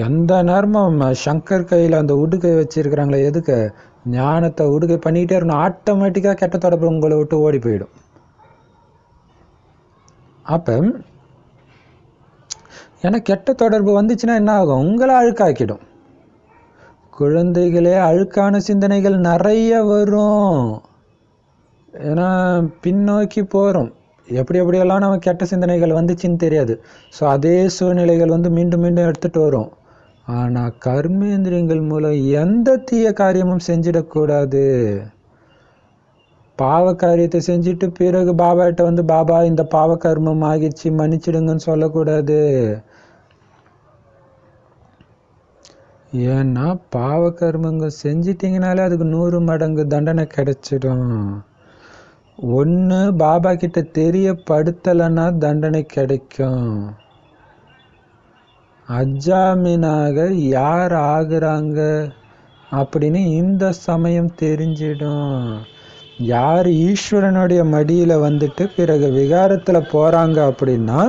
A: எந்த நேரமும் சங்கர் கையில் அந்த உடுக்கை வச்சிருக்கிறாங்களே, எதுக்கு? ஞானத்தை உடுக்கை பண்ணிக்கிட்டே இருக்கணும். ஆட்டோமேட்டிக்காக கெட்ட தொடர்பு உங்களை விட்டு ஓடி போயிடும். அப்போ ஏன்னா கெட்ட தொடர்பு வந்துச்சுன்னா என்ன ஆகும்? உங்களை அழுக்காக்கிடும். குழந்தைகளே, அழுக்கான சிந்தனைகள் நிறைய வரும். ஏன்னா பின்னோக்கி போகிறோம். எப்படியெல்லாம் நம்ம கெட்ட சிந்தனைகள் வந்துச்சுன்னு தெரியாது. ஸோ அதே சூழ்நிலைகள் மீண்டும் மீண்டும் எடுத்துகிட்டு வரும். ஆனால் கர்மேந்திரியங்கள் மூலம் எந்த தீய காரியமும் செஞ்சிடக்கூடாது. பாவ காரியத்தை செஞ்சுட்டு பிறகு பாபாட்ட பாபா இந்த பாவ கர்மம் ஆகிடுச்சு மன்னிச்சிடுங்கன்னு சொல்லக்கூடாது. ஏன்னா பாவ கர்மங்கள் செஞ்சிட்டிங்கனாலே அதுக்கு 100 மடங்கு தண்டனை கிடைச்சிடும். ஒன்று பாபா கிட்ட தெரியப்படுத்தலைன்னா தண்டனை கிடைக்கும். அஜாமீனாக யார் ஆகுறாங்க அப்படின்னு இந்த சமயம் தெரிஞ்சிடும். யார் ஈஸ்வரனுடைய மடியில் பிறகு விகாரத்தில் போகிறாங்க அப்படின்னா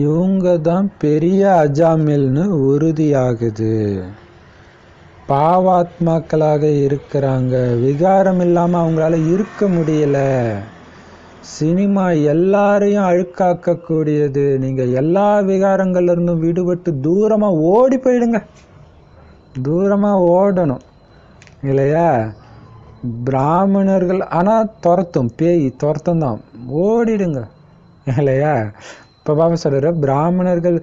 A: இவங்க தான் பெரிய அஜாமில்னு உறுதியாகுது. பாவாத்மாக்களாக இருக்கிறாங்க. விகாரம் இல்லாமல் அவங்களால இருக்க முடியல. சினிமா எல்லாரையும் அழுக்காக்கக்கூடியது. நீங்கள் எல்லா விகாரங்கள்லேருந்தும் விடுபட்டு தூரமாக ஓடி போயிடுங்க. தூரமாக ஓடணும் இல்லையா? பிராமணர்கள் ஆனால் துரத்தும், பேய் துரத்தும் தான், ஓடிடுங்க இல்லையா. இப்போ பாபா சொல்கிற பிராமணர்கள்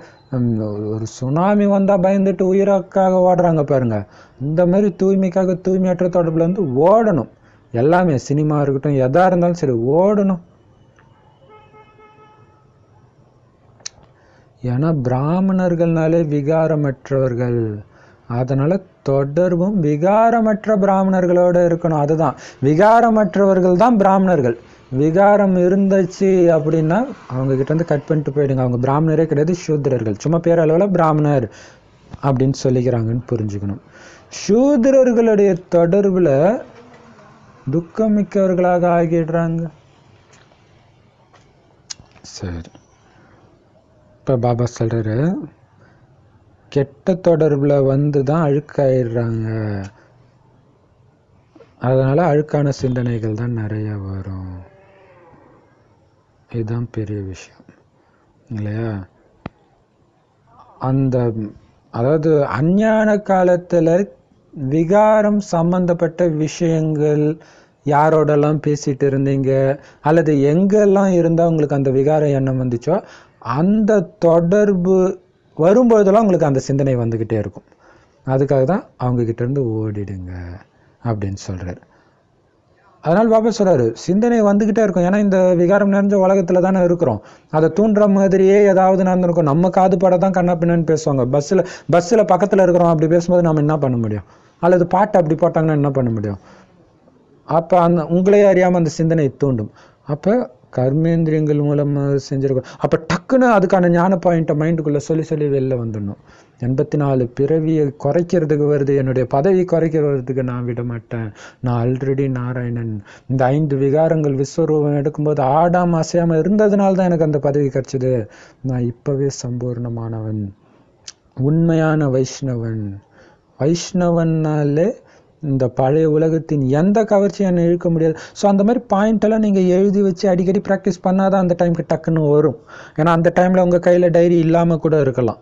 A: ஒரு சுனாமி வந்தால் பயந்துட்டு உயிராக்காக ஓடுறாங்க பாருங்க. இந்த மாதிரி தூய்மைக்காக தூய்மையற்ற தொடர்பில் வந்து ஓடணும். எல்லாமே சினிமா இருக்கட்டும், எதா இருந்தாலும் சரி ஓடணும். ஏன்னா பிராமணர்கள்னாலே விகாரமற்றவர்கள், அதனால தொடர்பும் விகாரமற்ற பிராமணர்களோட இருக்கணும். அதுதான், விகாரமற்றவர்கள் தான் பிராமணர்கள். விகாரம் இருந்துச்சு அப்படின்னா அவங்க கிட்ட இருந்து கட் பண்ணிட்டு போயிடுங்க. அவங்க பிராமணரே கிடையாது, சூத்திரர்கள். சும்மா பேரளவில் பிராமணர் அப்படின்னு சொல்லிக்கிறாங்கன்னு புரிஞ்சுக்கணும். சூத்திரர்களுடைய தொடர்புல துக்கமிக்கவர்களாக ஆகிடுறாங்க. சரி, இப்போ பாபா சொல்றாரு, கெட்ட தொடர்புல வந்து தான் அழுக்காயிடுறாங்க. அதனால அழுக்கான சிந்தனைகள் தான் நிறைய வரும். இதுதான் பெரிய விஷயம் இல்லையா. அதாவது அஞ்ஞான காலத்துல விகாரம் சம்பந்தப்பட்ட விஷயங்கள் யாரோடலாம் பேசிட்டு இருந்தீங்க, அல்லது எங்கெல்லாம் இருந்தால் உங்களுக்கு அந்த விகார எண்ணம் வந்துச்சோ அந்த தொடர்பு வரும்போதெல்லாம் உங்களுக்கு அந்த சிந்தனை வந்துக்கிட்டே இருக்கும். அதுக்காக தான் அவங்கக்கிட்ட இருந்து ஓடிடுங்க அப்படின்னு சொல்கிறார். அதனால் பாபா சொல்கிறாரு, சிந்தனை வந்துக்கிட்டே இருக்கும். ஏன்னா இந்த விகாரம் நிறைஞ்ச உலகத்தில் தானே இருக்கிறோம். அதை தூண்டுற மாதிரியே ஏதாவது நடந்திருக்கும். நம்ம காது பட தான் கண்ணா பின்னான்னு பேசுவாங்க. பஸ்ஸில் பக்கத்தில் இருக்கிறோம், அப்படி பேசும்போது நம்ம என்ன பண்ண முடியும்? அல்லது பாட்டு அப்படி போட்டாங்கன்னா என்ன பண்ண முடியும்? அப்போ உங்களே அறியாமல் அந்த சிந்தனை தூண்டும். அப்போ கர்மேந்திரியங்கள் மூலமாக செஞ்சிருக்கோம். அப்போ டக்குன்னு அதுக்கான ஞான பாயிண்ட்டை மைண்டுக்குள்ளே சொல்லி வெளில வந்துடணும். 84 பிறவியை குறைக்கிறதுக்கு வருது, என்னுடைய பதவி குறைக்கிறதுக்கு நான் விட மாட்டேன், நான் ஆல்ரெடி நாராயணன். இந்த 5 விகாரங்கள் விஸ்வரூபம் எடுக்கும்போது ஆடாமல் அசையாமல் இருந்ததுனால தான் எனக்கு அந்த பதவி கிடைச்சிது. நான் இப்போவே சம்பூர்ணமானவன், உண்மையான வைஷ்ணவன். வைஷ்ணவன்னாலே இந்த பழைய உலகத்தின் எந்த கவர்ச்சியும் என்னை இழுக்க முடியாது. ஸோ அந்த மாதிரி பாயிண்டெல்லாம் நீங்கள் எழுதி வச்சு அடிக்கடி ப்ராக்டிஸ் பண்ணாதான் அந்த டைமுக்கு டக்குன்னு வரும். ஏன்னா அந்த டைமில் உங்கள் கையில் டைரி இல்லாமல் கூட இருக்கலாம்.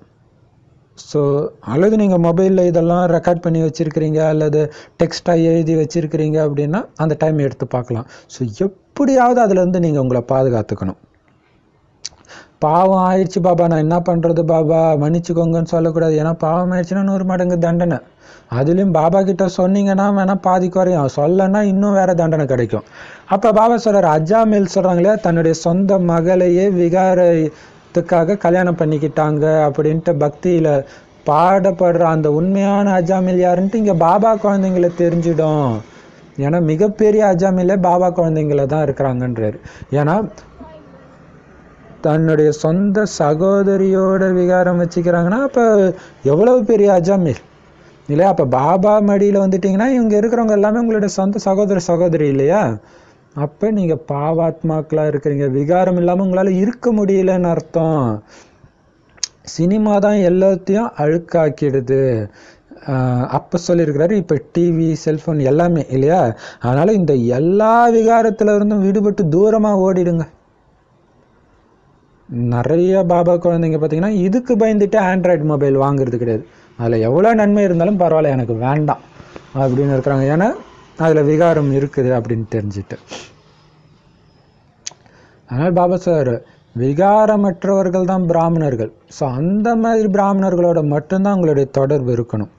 A: ஸோ அல்லது நீங்கள் மொபைலில் இதெல்லாம் ரெக்கார்ட் பண்ணி வச்சுருக்கிறீங்க, அல்லது டெக்ஸ்ட்டாக எழுதி வச்சுருக்கிறீங்க அப்படின்னா அந்த டைம் எடுத்து பார்க்கலாம். ஸோ எப்படியாவது அதுலேருந்து நீங்கள் உங்களை பாதுகாத்துக்கணும். பாவம் ஆயிடுச்சு பாபா, நான் என்ன பண்ணுறது பாபா, மன்னிச்சுக்கோங்கன்னு சொல்லக்கூடாது. ஏன்னா பாவம் ஆயிடுச்சுன்னா 100 மடங்கு தண்டனை. அதுலேயும் பாபா கிட்ட சொன்னீங்கன்னா வேணால் பாதி குறையும், சொல்லனா இன்னும் வேறு தண்டனை கிடைக்கும். அப்போ பாபா சொல்கிறார், அஜாமில் சொல்கிறாங்களே தன்னுடைய சொந்த மகளையே விகாரத்துக்காக கல்யாணம் பண்ணிக்கிட்டாங்க அப்படின்ட்டு பக்தியில் பாடப்படுற அந்த உண்மையான அஜாமில் யாருன்ட்டு இங்கே பாபா குழந்தைங்கள தெரிஞ்சிடும். ஏன்னா மிகப்பெரிய அஜாமிலே பாபா குழந்தைங்கள தான் இருக்கிறாங்கன்றார். ஏன்னா தன்னுடைய சொந்த சகோதரியோட விகாரம் வச்சுக்கிறாங்கன்னா அப்போ எவ்வளவு பெரிய அஜாமில் இல்லையா. அப்போ பாபா மடியில் வந்துட்டிங்கன்னா இவங்க இருக்கிறவங்க எல்லாமே உங்களுடைய சொந்த சகோதரி இல்லையா. அப்போ நீங்கள் பாவாத்மாக்களாக இருக்கிறீங்க, விகாரம் இல்லாமல் உங்களால் இருக்க முடியலன்னு அர்த்தம். சினிமா தான் எல்லாத்தையும் அழுக்காக்கிடுது அப்போ சொல்லியிருக்கிறாரு. இப்போ டிவி, செல்ஃபோன் எல்லாமே இல்லையா. அதனால் இந்த எல்லா விகாரத்தில் இருந்தும் விடுபட்டு தூரமாக ஓடிடுங்க. நிறைய பாபா குழந்தைங்க பார்த்தீங்கன்னா இதுக்கு பயந்துட்டு ஆண்ட்ராய்டு மொபைல் வாங்குறது கிடையாது. அதில் எவ்வளோ நன்மை இருந்தாலும் பரவாயில்ல, எனக்கு வேண்டாம் அப்படின்னு இருக்கிறாங்க. ஏன்னா அதில் விகாரம் இருக்குது அப்படின்னு தெரிஞ்சுட்டு. அதனால் பாபா சார், விகாரமற்றவர்கள் தான் பிராமணர்கள். ஸோ அந்த மாதிரி பிராமணர்களோட மட்டும்தான் உங்களுடைய தொடர்பு இருக்கணும்.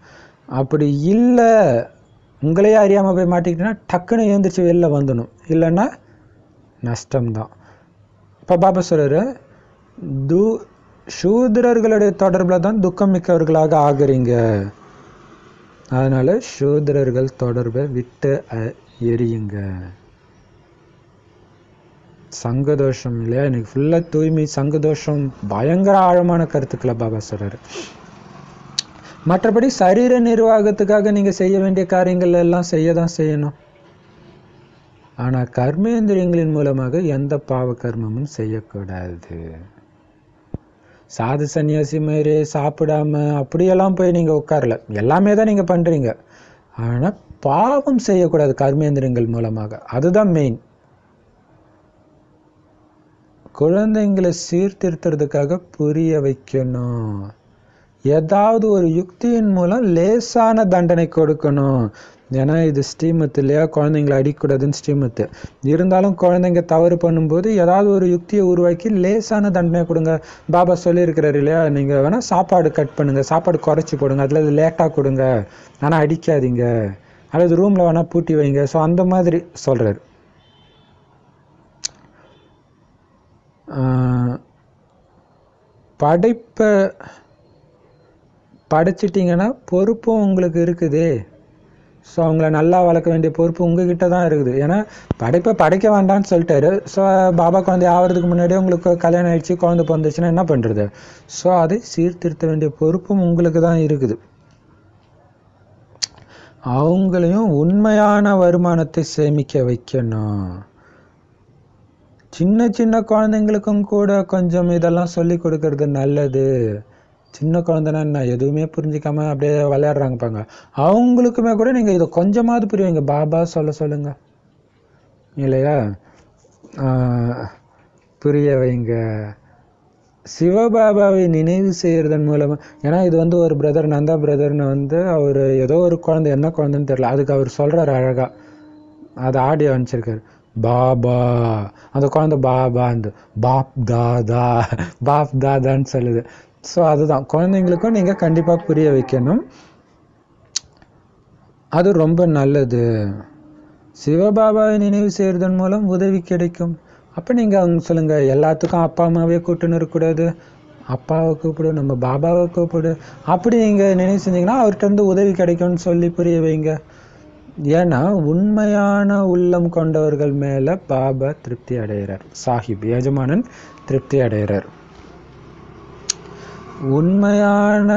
A: அப்படி இல்லை, உங்களையே அறியாமல் போய் மாட்டிக்கிட்டீங்கன்னா டக்குன்னு எழுந்திரிச்சு வெளில வந்துடணும், இல்லைன்னா நஷ்டம்தான். இப்போ பாபா சொல்கிறாரு, சூத்திரர்களுடைய தொடர்பில் தான் துக்கம் மிக்கவர்களாக ஆகுறீங்க. அதனால சூத்திரர்கள் தொடர்பை விட்டு எரியுங்க. சங்கதோஷம் இல்லையா, எனக்கு ஃபுல்லாக தூய்மை, சங்கதோஷம் பயங்கர ஆழமான கருத்துக்களை பாபா சொல்கிறாரு. மற்றபடி சரீர நிர்வாகத்துக்காக நீங்கள் செய்ய வேண்டிய காரியங்கள் எல்லாம் செய்ய தான் செய்யணும். ஆனால் கர்மேந்திரியங்களின் மூலமாக எந்த பாவ கர்மமும் செய்யக்கூடாது. சாது சன்னியாசி மாதிரி சாப்பிடாம அப்படியெல்லாம் போய் நீங்கள் உட்காரல, எல்லாமே தான் நீங்கள் பண்ணுறீங்க. ஆனால் பாவம் செய்யக்கூடாது கர்மேந்திரியங்கள் மூலமாக, அதுதான் மெயின். குழந்தைங்களை சீர்திருத்துறதுக்காக புரிய வைக்கணும். ஏதாவது ஒரு யுக்தியின் மூலம் லேசான தண்டனை கொடுக்கணும். ஏன்னா இது ஸ்ரீமத் இல்லையா, குழந்தைங்களை அடிக்கக்கூடாதுன்னு ஸ்ரீமத்து. இருந்தாலும் குழந்தைங்க தவறு பண்ணும்போது ஏதாவது ஒரு யுக்தியை உருவாக்கி லேசான தண்டனை கொடுங்க. பாபா சொல்லியிருக்கிறாரு இல்லையா, நீங்கள் வேணால் சாப்பாடு கட் பண்ணுங்கள், சாப்பாடு குறைச்சி போடுங்க, அதில் அது லேட்டாக கொடுங்க, ஆனால் அடிக்காதீங்க, அல்லது ரூமில் வேணால் பூட்டி வைங்க. ஸோ அந்த மாதிரி சொல்கிறாரு. படைப்பை படைச்சிட்டிங்கன்னா பொறுப்பும் உங்களுக்கு இருக்குது. ஸோ அவங்கள நல்லா வளர்க்க வேண்டிய பொறுப்பு உங்ககிட்ட தான் இருக்குது. ஏன்னா படைப்பை படைக்க வேண்டாம்னு சொல்லிட்டாரு. ஸோ பாபா குழந்தை ஆகிறதுக்கு முன்னாடியே உங்களுக்கு கல்யாணம் ஆயிடுச்சு, குழந்தை பிறந்துச்சுன்னா என்ன பண்ணுறது? ஸோ அதை சீர்திருத்த வேண்டிய பொறுப்பும் உங்களுக்கு தான் இருக்குது. அவங்களையும் உண்மையான வருமானத்தை சேமிக்க வைக்கணும். சின்ன சின்ன குழந்தைங்களுக்கும் கூட கொஞ்சம் இதெல்லாம் சொல்லி கொடுக்கறது நல்லது. சின்ன குழந்தைனா என்ன, எதுவுமே புரிஞ்சிக்காம அப்படியே விளையாடுறாங்க பாங்க, அவங்களுக்குமே கூட நீங்கள் இதை கொஞ்சமாவது புரியுங்க, பாபா சொல்லுங்க இல்லையா, புரிய வைங்க. சிவபாபாவை நினைவு செய்கிறதன் மூலமாக, ஏன்னா இது ஒரு பிரதர், நந்தா பிரதர்னு அவர் ஏதோ ஒரு குழந்தை, என்ன குழந்தைன்னு தெரியல, அதுக்கு அவர் சொல்கிறார் அழகாக, அது ஆடியோ அனுப்பிச்சிருக்காரு. பாபா, அந்த குழந்தை பாபா, அந்த பாப் தாதான்னு சொல்லுது. ஸோ அதுதான் குழந்தைங்களுக்கும் நீங்கள் கண்டிப்பாக புரிய வைக்கணும். அது ரொம்ப நல்லது. சிவபாபாவை நினைவு செய்கிறதன் மூலம் உதவி கிடைக்கும். அப்போ நீங்கள் அவங்க சொல்லுங்கள், எல்லாத்துக்கும் அப்பா அம்மாவே கூட்டுன்னு இருக்கக்கூடாது, அப்பாவை கூப்பிடு, நம்ம பாபாவை கூப்பிடு, அப்படி நீங்கள் நினைவு செஞ்சீங்கன்னா அவர்கிட்ட உதவி கிடைக்கும்னு சொல்லி புரிய வைங்க. ஏன்னா உண்மையான உள்ளம் கொண்டவர்கள் மேலே பாபா திருப்தி அடைகிறார், சாஹிப் எஜமானன் திருப்தி அடைகிறார். உண்மையான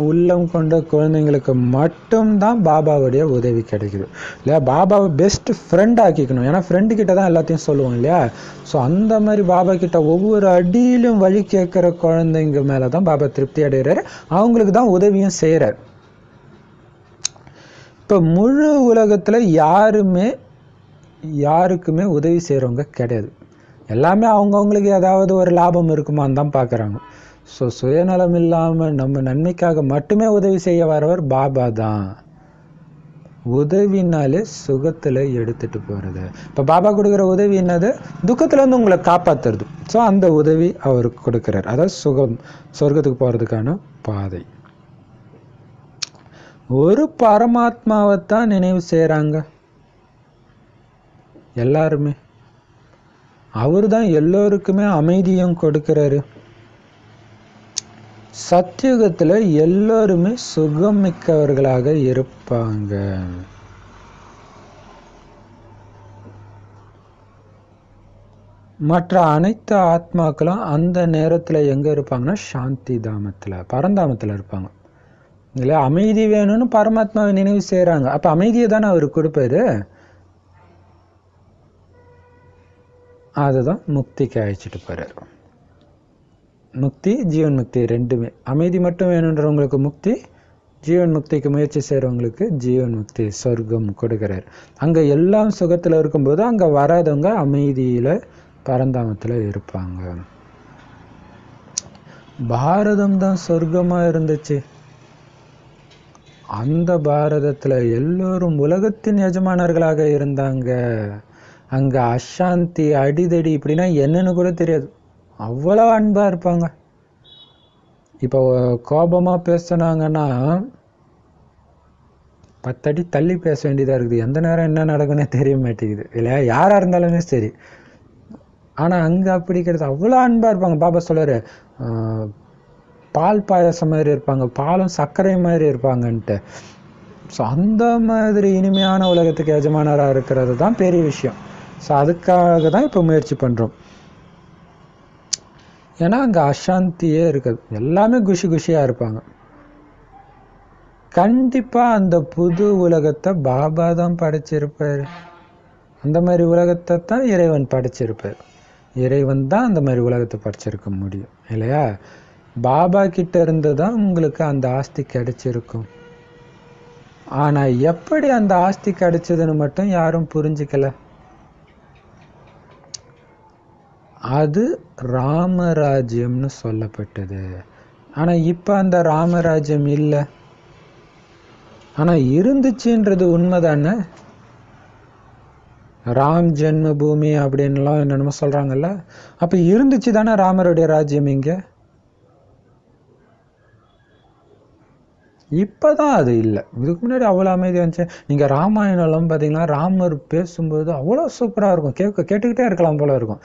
A: உள்ளம் கொண்ட குழந்தைங்களுக்கு மட்டும்தான் பாபாவுடைய உதவி கிடைக்குது இல்லையா. பாபாவை பெஸ்ட் ஃப்ரெண்ட் ஆக்கிக்கணும். ஏன்னா ஃப்ரெண்டு கிட்ட தான் எல்லாத்தையும் சொல்லுவோம் இல்லையா. ஸோ அந்த மாதிரி பாபா கிட்ட ஒவ்வொரு அடியிலும் வழி கேட்குற குழந்தைங்க மேலே தான் பாபா திருப்தி அடைகிறாரு, அவங்களுக்கு தான் உதவியும் செய்கிறார். இப்போ முழு உலகத்தில் யாருக்குமே உதவி செய்கிறவங்க கிடையாது. எல்லாமே அவங்கவுங்களுக்கு ஏதாவது ஒரு லாபம் இருக்குமான்னு தான் பார்க்குறாங்க. ஸோ சுயநலம் இல்லாமல் நம்ம நன்மைக்காக மட்டுமே உதவி செய்ய வரவர் பாபா தான். உதவினாலே சுகத்தில் எடுத்துகிட்டு போகிறது. இப்போ பாபா கொடுக்குற உதவி என்னது, துக்கத்துலேருந்து உங்களை காப்பாற்றுறது. ஸோ அந்த உதவி அவருக்கு கொடுக்குறார், அதாவது சுகம், சொர்க்கத்துக்கு போகிறதுக்கான பாதை. ஒரு பரமாத்மாவைத்தான் நினைவு செய்கிறாங்க எல்லாருமே. அவர் தான் எல்லோருக்குமே அமைதியும் கொடுக்கிறாரு. சத்தியுகத்தில் எல்லோருமே சுகம் மிக்கவர்களாக இருப்பாங்க. மற்ற அனைத்து ஆத்மாக்களும் அந்த நேரத்தில் எங்கே இருப்பாங்கன்னா சாந்தி தாமத்தில், பரந்தாமத்தில் இருப்பாங்க இல்லையா. அமைதி வேணும்னு பரமாத்மாவை நினைவு செய்கிறாங்க. அப்போ அமைதியை தானே அவர் கொடுப்பாரு. அதுதான் முக்திக்கு அழைச்சிட்டு போகிறார். முக்தி ஜீவன் முக்தி ரெண்டுமே. அமைதி மட்டும் வேணுன்றவங்களுக்கு முக்தி, ஜீவன் முக்திக்கு முயற்சி செய்கிறவங்களுக்கு ஜீவன் முக்தி, சொர்க்கம் கொடுக்குறார். அங்கே எல்லாம் சுகத்தில் இருக்கும்போது அங்கே வராதவங்க அமைதியில் பரந்தாமத்தில் இருப்பாங்க. பாரதம் தான் சொர்க்கமாக இருந்துச்சு. அந்த பாரதத்தில் எல்லோரும் உலகத்தின் எஜமானர்களாக இருந்தாங்க. அங்கே அசாந்தி, அடிதடி இப்படின்னா என்னன்னு கூட தெரியாது, அவ்வளோ அன்பாக இருப்பாங்க. இப்போ கோபமாக பேசுனாங்கன்னா 10 அடி தள்ளி பேச வேண்டியதாக இருக்குது. எந்த நேரம் என்ன நடக்குன்னே தெரிய மாட்டேங்குது இல்லையா, யாராக இருந்தாலுமே சரி. ஆனால் அங்கே அப்படி கிடையாது, அவ்வளோ அன்பாக இருப்பாங்க. பாபா சொல்கிறாரு, பால் பாயசம் மாதிரி இருப்பாங்க, பாலும் சர்க்கரை மாதிரி இருப்பாங்கன்ட்டு. ஸோ அந்த மாதிரி இனிமையான உலகத்துக்கு எஜமானராக இருக்கிறது தான் பெரிய விஷயம். ஸோ அதுக்காக தான் இப்போ முயற்சி பண்ணுறோம். ஏன்னா அங்கே அசாந்தியே இருக்காது, எல்லாமே குஷியாக இருப்பாங்க. கண்டிப்பாக அந்த புது உலகத்தை பாபா தான் படைச்சிருப்பார். அந்த மாதிரி உலகத்தை தான் இறைவன் படைச்சிருப்பார். இறைவன் தான் அந்த மாதிரி உலகத்தை படைச்சிருக்க முடியும் இல்லையா. பாபா கிட்ட இருந்து தான் உங்களுக்கு அந்த ஆஸ்தி கிடைச்சிருக்கும். ஆனால் எப்படி அந்த ஆஸ்தி கிடைச்சதுன்னு மட்டும் யாரும் புரிஞ்சுக்கல. அது ராமராஜ்யம்னு சொல்லப்பட்டது. ஆனால் இப்போ அந்த ராமராஜ்யம் இல்லை. ஆனால் இருந்துச்சுன்றது உண்மைதானே. ராம் ஜென்ம பூமி அப்படின்லாம் என்னென்னமோ சொல்கிறாங்கல்ல, அப்போ இருந்துச்சு தானே ராமருடைய ராஜ்யம் இங்கே. இப்போ தான் அது இல்லை. இதுக்கு முன்னாடி அவ்வளோ அமைதியாக இருந்துச்சு. நீங்கள் ராமாயணம்லாம் பார்த்தீங்கன்னா ராமர் பேசும்போது அவ்வளோ சூப்பராக இருக்கும், கேட்டுக்கிட்டே இருக்கலாம் போல இருக்கும்.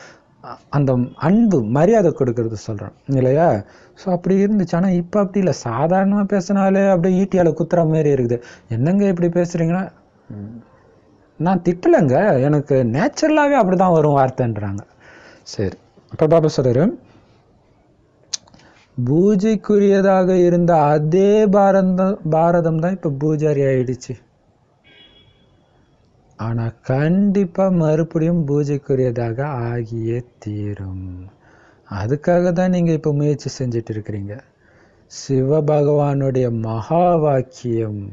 A: அந்த அன்பு மரியாதை கொடுக்கறது சொல்கிறேன் இல்லையா. ஸோ அப்படி இருந்துச்சு. ஆனால் இப்போ அப்படி இல்லை. சாதாரணமாக பேசினாலே அப்படியே ஈட்டியால் குத்துற மாதிரி இருக்குது. என்னங்க இப்படி பேசுகிறீங்கன்னா, நான் திட்டலைங்க, எனக்கு நேச்சுரலாகவே அப்படி தான் வரும் வார்த்தைன்றாங்க. சரி, இப்போ பாபா சொல்கிறாரு, பூஜைக்குரியதாக இருந்த அதே பாரதம் தான் இப்போ பூஜாரி ஆயிடுச்சு. ஆனால் கண்டிப்பாக மறுபடியும் பூஜைக்குரியதாக ஆகியே தீரும். அதுக்காக தான் நீங்கள் இப்போ முயற்சி செஞ்சுட்டு இருக்கிறீங்க. சிவபகவானுடைய மகா வாக்கியம்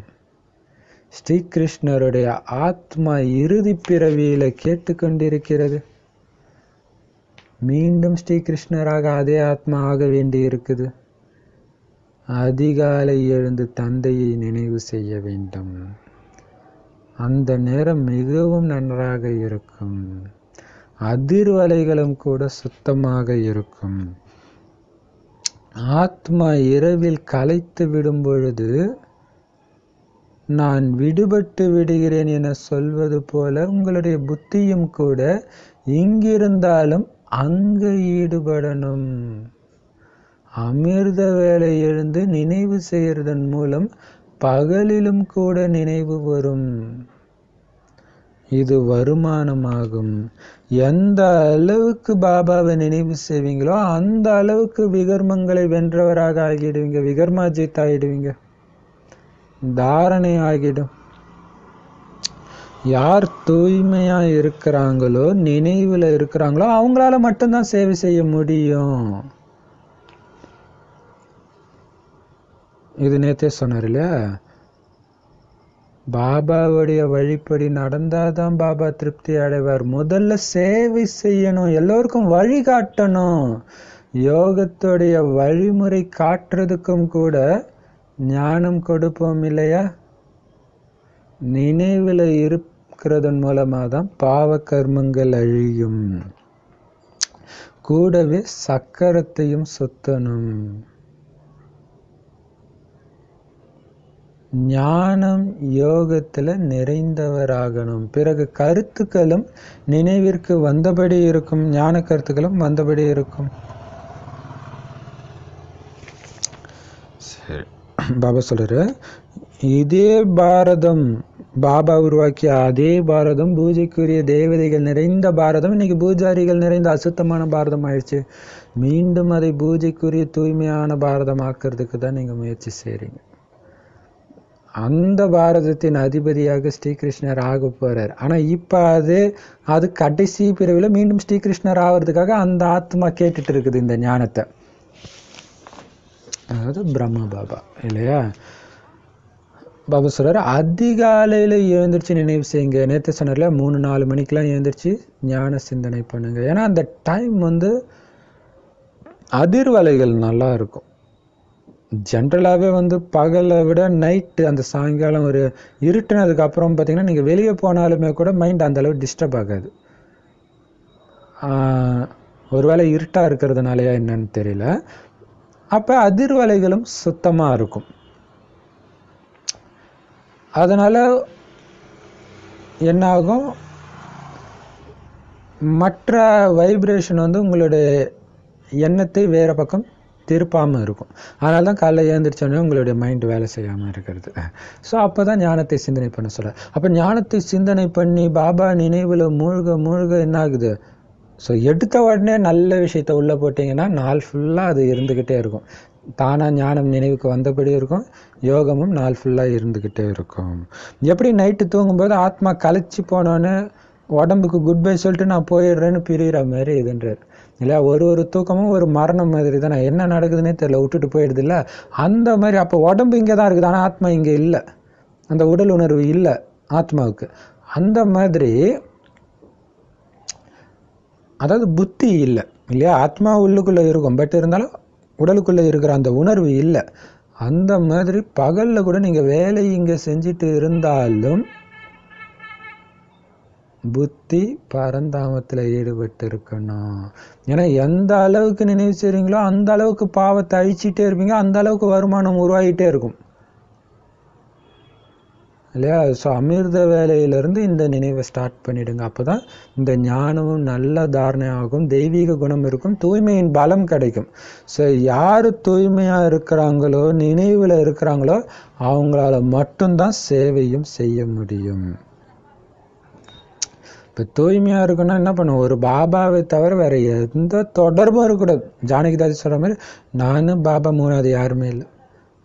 A: ஸ்ரீகிருஷ்ணருடைய ஆத்மா இறுதி பிறவியில் கேட்டுக்கொண்டிருக்கிறது. மீண்டும் ஸ்ரீகிருஷ்ணராக அதே ஆத்மா ஆக வேண்டி இருக்குது. அதிகாலை எழுந்து தந்தையை நினைவு செய்ய வேண்டும். அந்த நேரம் மிகவும் நன்றாக இருக்கும். அதிர்வலைகளும் கூட சுத்தமாக இருக்கும். ஆத்மா இரவில் கலைத்து விடும் பொழுது நான் விடுபட்டு விடுகிறேன் என சொல்வது போல உங்களுடைய புத்தியும் கூட இங்கிருந்தாலும் அங்கு ஈடுபடணும். அமிர்த வேளை எழுந்து நினைவு செய்யறதன் மூலம் பகலிலும் கூட நினைவு வரும். இது வருமானமாகும். எந்த அளவுக்கு பாபாவை நினைவு செய்வீங்களோ அந்த அளவுக்கு விகர்மங்களை வென்றவராக ஆகிடுவீங்க. விகர்மாஜித் ஆகிடுவீங்க. தாரணை ஆகிடும். யார் தூய்மையா இருக்கிறாங்களோ, நினைவுல இருக்கிறாங்களோ, அவங்களால மட்டும்தான் சேவை செய்ய முடியும். இது நேத்தே சொன்னார் இல்லையா, பாபாவுடைய வழிப்படி நடந்தாதான் பாபா திருப்தி அடைவார். முதல்ல சேவை செய்யணும், எல்லோருக்கும் வழிகாட்டணும். யோகத்துடைய வழிமுறை காட்டுறதுக்கும் கூட ஞானம் கொடுப்போம் இல்லையா. நினைவில் இருக்கிறதன் மூலமாக தான் பாவ கர்மங்கள் அழியும். கூடவே சக்கரத்தையும் சுத்தணும். ஞானம் யோகத்தில் நிறைந்தவராகணும். பிறகு கருத்துக்களும் நினைவிற்கு வந்தபடி இருக்கும். ஞான கருத்துக்களும் வந்தபடி இருக்கும். சரி, பாபா சொல்றாரு, இதே பாரதம், பாபா உருவாக்கிய அதே பாரதம், பூஜைக்குரிய தேவதைகள் நிறைந்த பாரதம் இன்னைக்கு பூஜாரிகள் நிறைந்த அசுத்தமான பாரதம் ஆயிடுச்சு. மீண்டும் அதை பூஜைக்குரிய தூய்மையான பாரதம் ஆக்கிறதுக்கு தான் நீங்க முயற்சி செய்றீங்க. அந்த பாரதத்தின் அதிபதியாக ஸ்ரீகிருஷ்ணர் ஆக போறார். ஆனா இப்ப அது கடைசி பிறவில மீண்டும் ஸ்ரீகிருஷ்ணர் ஆகிறதுக்காக அந்த ஆத்மா கேட்டுட்டு இருக்குது இந்த ஞானத்தை. அதாவது பிரம்ம பாபா இல்லையா. பாபா சொல்றாரு, அதிகாலையில எழுந்திரிச்சு நினைவு செய்யுங்க. நேற்று சொன்னார்ல 3-4 மணிக்கெல்லாம் எழுந்திரிச்சு ஞான சிந்தனை பண்ணுங்க. ஏன்னா அந்த டைம் அதிர்வலைகள் நல்லா இருக்கும். ஜென்ரலாகவே பகலை விட நைட்டு, அந்த சாயங்காலம் ஒரு இருட்டுனதுக்கு அப்புறம் பார்த்தீங்கன்னா நீங்கள் வெளியே போனாலுமே கூட மைண்ட் அந்தளவு டிஸ்டர்ப் ஆகாது. ஒருவேளை இருட்டாக இருக்கிறதுனாலயா என்னன்னு தெரியல. அப்போ அதிர்வலைகளும் சுத்தமாக இருக்கும். அதனால் என்னாகும், மற்ற வைப்ரேஷன் உங்களுடைய எண்ணத்தை வேறு பக்கம் திருப்பாமல் இருக்கும். அதனால தான் காலைல எழுந்திரிச்சோடனே உங்களுடைய மைண்ட் வேலை செய்யாமல் இருக்கிறது. ஸோ அப்போ தான் ஞானத்தை சிந்தனை பண்ண சொல்ல. அப்போ ஞானத்தை சிந்தனை பண்ணி பாபா நினைவில் மூழ்க என்ன ஆகுது, ஸோ எடுத்த உடனே நல்ல விஷயத்த உள்ளே போட்டிங்கன்னா நாள் ஃபுல்லாக அது இருந்துக்கிட்டே இருக்கும். தானாக ஞானம் நினைவுக்கு வந்தபடி இருக்கும். யோகமும் நாள் ஃபுல்லாக இருந்துக்கிட்டே இருக்கும். எப்படி நைட்டு தூங்கும்போது ஆத்மா கழிச்சு போனோன்னு உடம்புக்கு குட் பை சொல்லிட்டு நான் போயிடுறேன்னு பிரிகிற மாதிரி இதுன்றார் இல்லையா. ஒரு தூக்கமும் ஒரு மரணம் மாதிரி தான். என்ன நடக்குதுன்னே தெரியல, விட்டுட்டு போயிடுது இல்லை. அந்த மாதிரி அப்போ உடம்பு இங்கே தான் இருக்குது, ஆனால் ஆத்மா இங்கே இல்லை. அந்த உடல் உணர்வு இல்லை ஆத்மாவுக்கு. அந்த மாதிரி அதாவது புத்தி இல்லை இல்லையா. ஆத்மா உள்ளுக்குள்ளே இருக்கும், பட் இருந்தாலும் உடலுக்குள்ளே இருக்கிற அந்த உணர்வு இல்லை. அந்த மாதிரி பகலில் கூட நீங்கள் வேலை இங்கே செஞ்சுட்டு இருந்தாலும் புத்தி பரந்தாமத்தில் ஈடுபட்டு இருக்கணும். ஏன்னா எந்த அளவுக்கு நினைவு செய்கிறீங்களோ அந்த அளவுக்கு பாவத்தை அழிச்சிட்டே இருப்பீங்க, அந்த அளவுக்கு வருமானம் உருவாகிட்டே இருக்கும் இல்லையா? ஸோ அமிர்த வேலையிலேருந்து இந்த நினைவை ஸ்டார்ட் பண்ணிவிடுங்க. அப்போ தான் இந்த ஞானமும் நல்ல தாரணை ஆகும், தெய்வீக குணம் இருக்கும், தூய்மையின் பலம் கிடைக்கும். ஸோ யார் தூய்மையாக இருக்கிறாங்களோ, நினைவில் இருக்கிறாங்களோ, அவங்களால மட்டும்தான் சேவையும் செய்ய முடியும். இப்போ தூய்மையாக இருக்கணும்னா என்ன பண்ணுவோம்? ஒரு பாபாவை தவிர வேறு எந்த தொடர்பும் இருக்கக்கூடாது. ஜானகிதாஸ் சொல்கிற மாதிரி நானும் பாபா மூணாவது யாருமே இல்லை.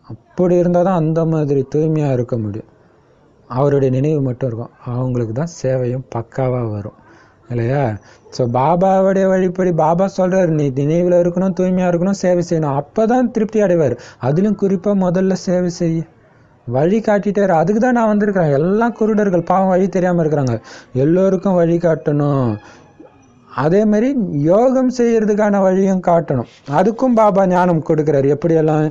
A: அப்படி இருந்தால் தான் அந்த மாதிரி தூய்மையாக இருக்க முடியும். அவருடைய நினைவு மட்டும் இருக்கும், அவங்களுக்கு தான் சேவையும் பக்காவாக வரும் இல்லையா? ஸோ பாபாவுடைய வழிப்படி பாபா சொல்கிறார், நீ நினைவில் இருக்கணும், தூய்மையாக இருக்கணும், சேவை செய்யணும், அப்போ தான் திருப்தி அடைவார். அதிலும் குறிப்பாக முதல்ல சேவை செய்ய வழி காட்டிட்டார். அதுக்கு தான் நான் வந்திருக்கிறேன். எல்லாம் குருடர்கள், பாவம் வழி தெரியாமல் இருக்கிறாங்க, எல்லோருக்கும் வழி காட்டணும். அதே மாதிரி யோகம் செய்யறதுக்கான வழியும் காட்டணும். அதுக்கும் பாபா ஞானம் கொடுக்குறாரு, எப்படியெல்லாம்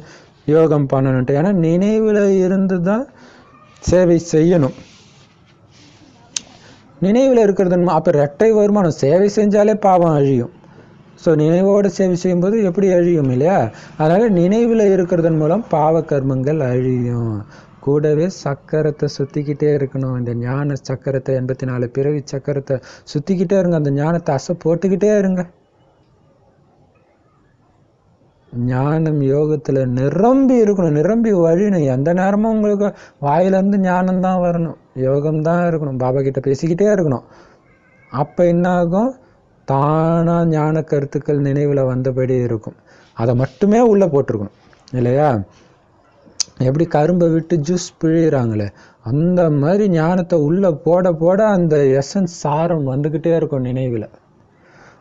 A: யோகம் பண்ணணுன்ட்டு. ஏன்னா நினைவில் இருந்து தான் சேவை செய்யணும். நினைவில் இருக்கிறது அப்போ ரெட்டை வருமானம். சேவை செஞ்சாலே பாவம் அழியும். ஸோ நினைவோடு சேவை செய்யும்போது எப்படி அழியும் இல்லையா? அதனால் நினைவில் இருக்கிறதன் மூலம் பாவ கர்மங்கள் அழியும். கூடவே சக்கரத்தை சுற்றிக்கிட்டே இருக்கணும். இந்த ஞான சக்கரத்தை 84 பிறவி சக்கரத்தை சுற்றிக்கிட்டே இருங்க. அந்த ஞானத்தை அசை போட்டுக்கிட்டே இருங்க. ஞானம் யோகத்தில் நிரம்பி இருக்கணும், நிரம்பி வழியணும். எந்த நேரமும் உங்களுக்கு வாயிலேருந்து ஞானம்தான் வரணும், யோகம்தான் இருக்கணும், பாபா கிட்ட பேசிக்கிட்டே இருக்கணும். அப்போ என்ன ஆகும்? தானாக ஞான கருத்துக்கள் நினைவில் வந்தபடி இருக்கும். அதை மட்டுமே உள்ளே போட்டிருக்கணும் இல்லையா? எப்படி கரும்பை விட்டு ஜூஸ் பிழிகிறாங்களே, அந்த மாதிரி ஞானத்தை உள்ளே போட போட அந்த எசன்ஸ் சாரம் வந்துக்கிட்டே இருக்கும் நினைவில்.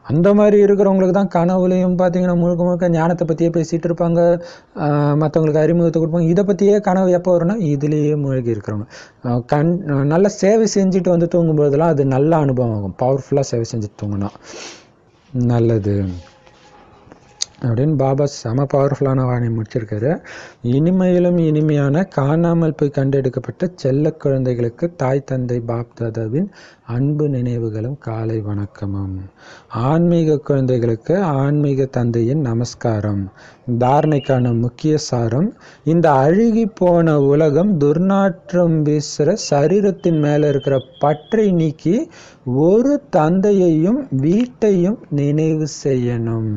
A: அந்த மாதிரி இருக்கிறவங்களுக்கு தான் கனவுலையும் பார்த்தீங்கன்னா முழுக்க முழுக்க ஞானத்தை பற்றியே பேசிகிட்டு இருப்பாங்க, மற்றவங்களுக்கு அறிமுகத்தை கொடுப்பாங்க. இதை பற்றியே கனவு எப்போ வரும்னா இதுலேயே மூழ்கி இருக்கிறவங்க. நல்ல சேவை செஞ்சுட்டு வந்து தூங்கும்போதெல்லாம் அது நல்ல அனுபவம் ஆகும். பவர்ஃபுல்லாக சேவை செஞ்சுட்டு தூங்கினா நல்லது அப்படின்னு பாபா செம பவர்ஃபுல்லான வாணி முடிச்சிருக்காரு. இனிமையிலும் இனிமையான காணாமல் போய் கண்டெடுக்கப்பட்ட செல்ல குழந்தைகளுக்கு தாய் தந்தை பாப் தாதாவின் அன்பு நினைவுகளும் காலை வணக்கமும். ஆன்மீக குழந்தைகளுக்கு ஆன்மீக தந்தையின் நமஸ்காரம். தாரணைக்கான முக்கிய சாரம்: இந்த அழுகி போன உலகம் துர்நாற்றம் வீசுகிற சரீரத்தின் மேலே இருக்கிற பற்றை நீக்கி ஒரு தந்தையையும் வீட்டையும் நினைவு செய்யணும்.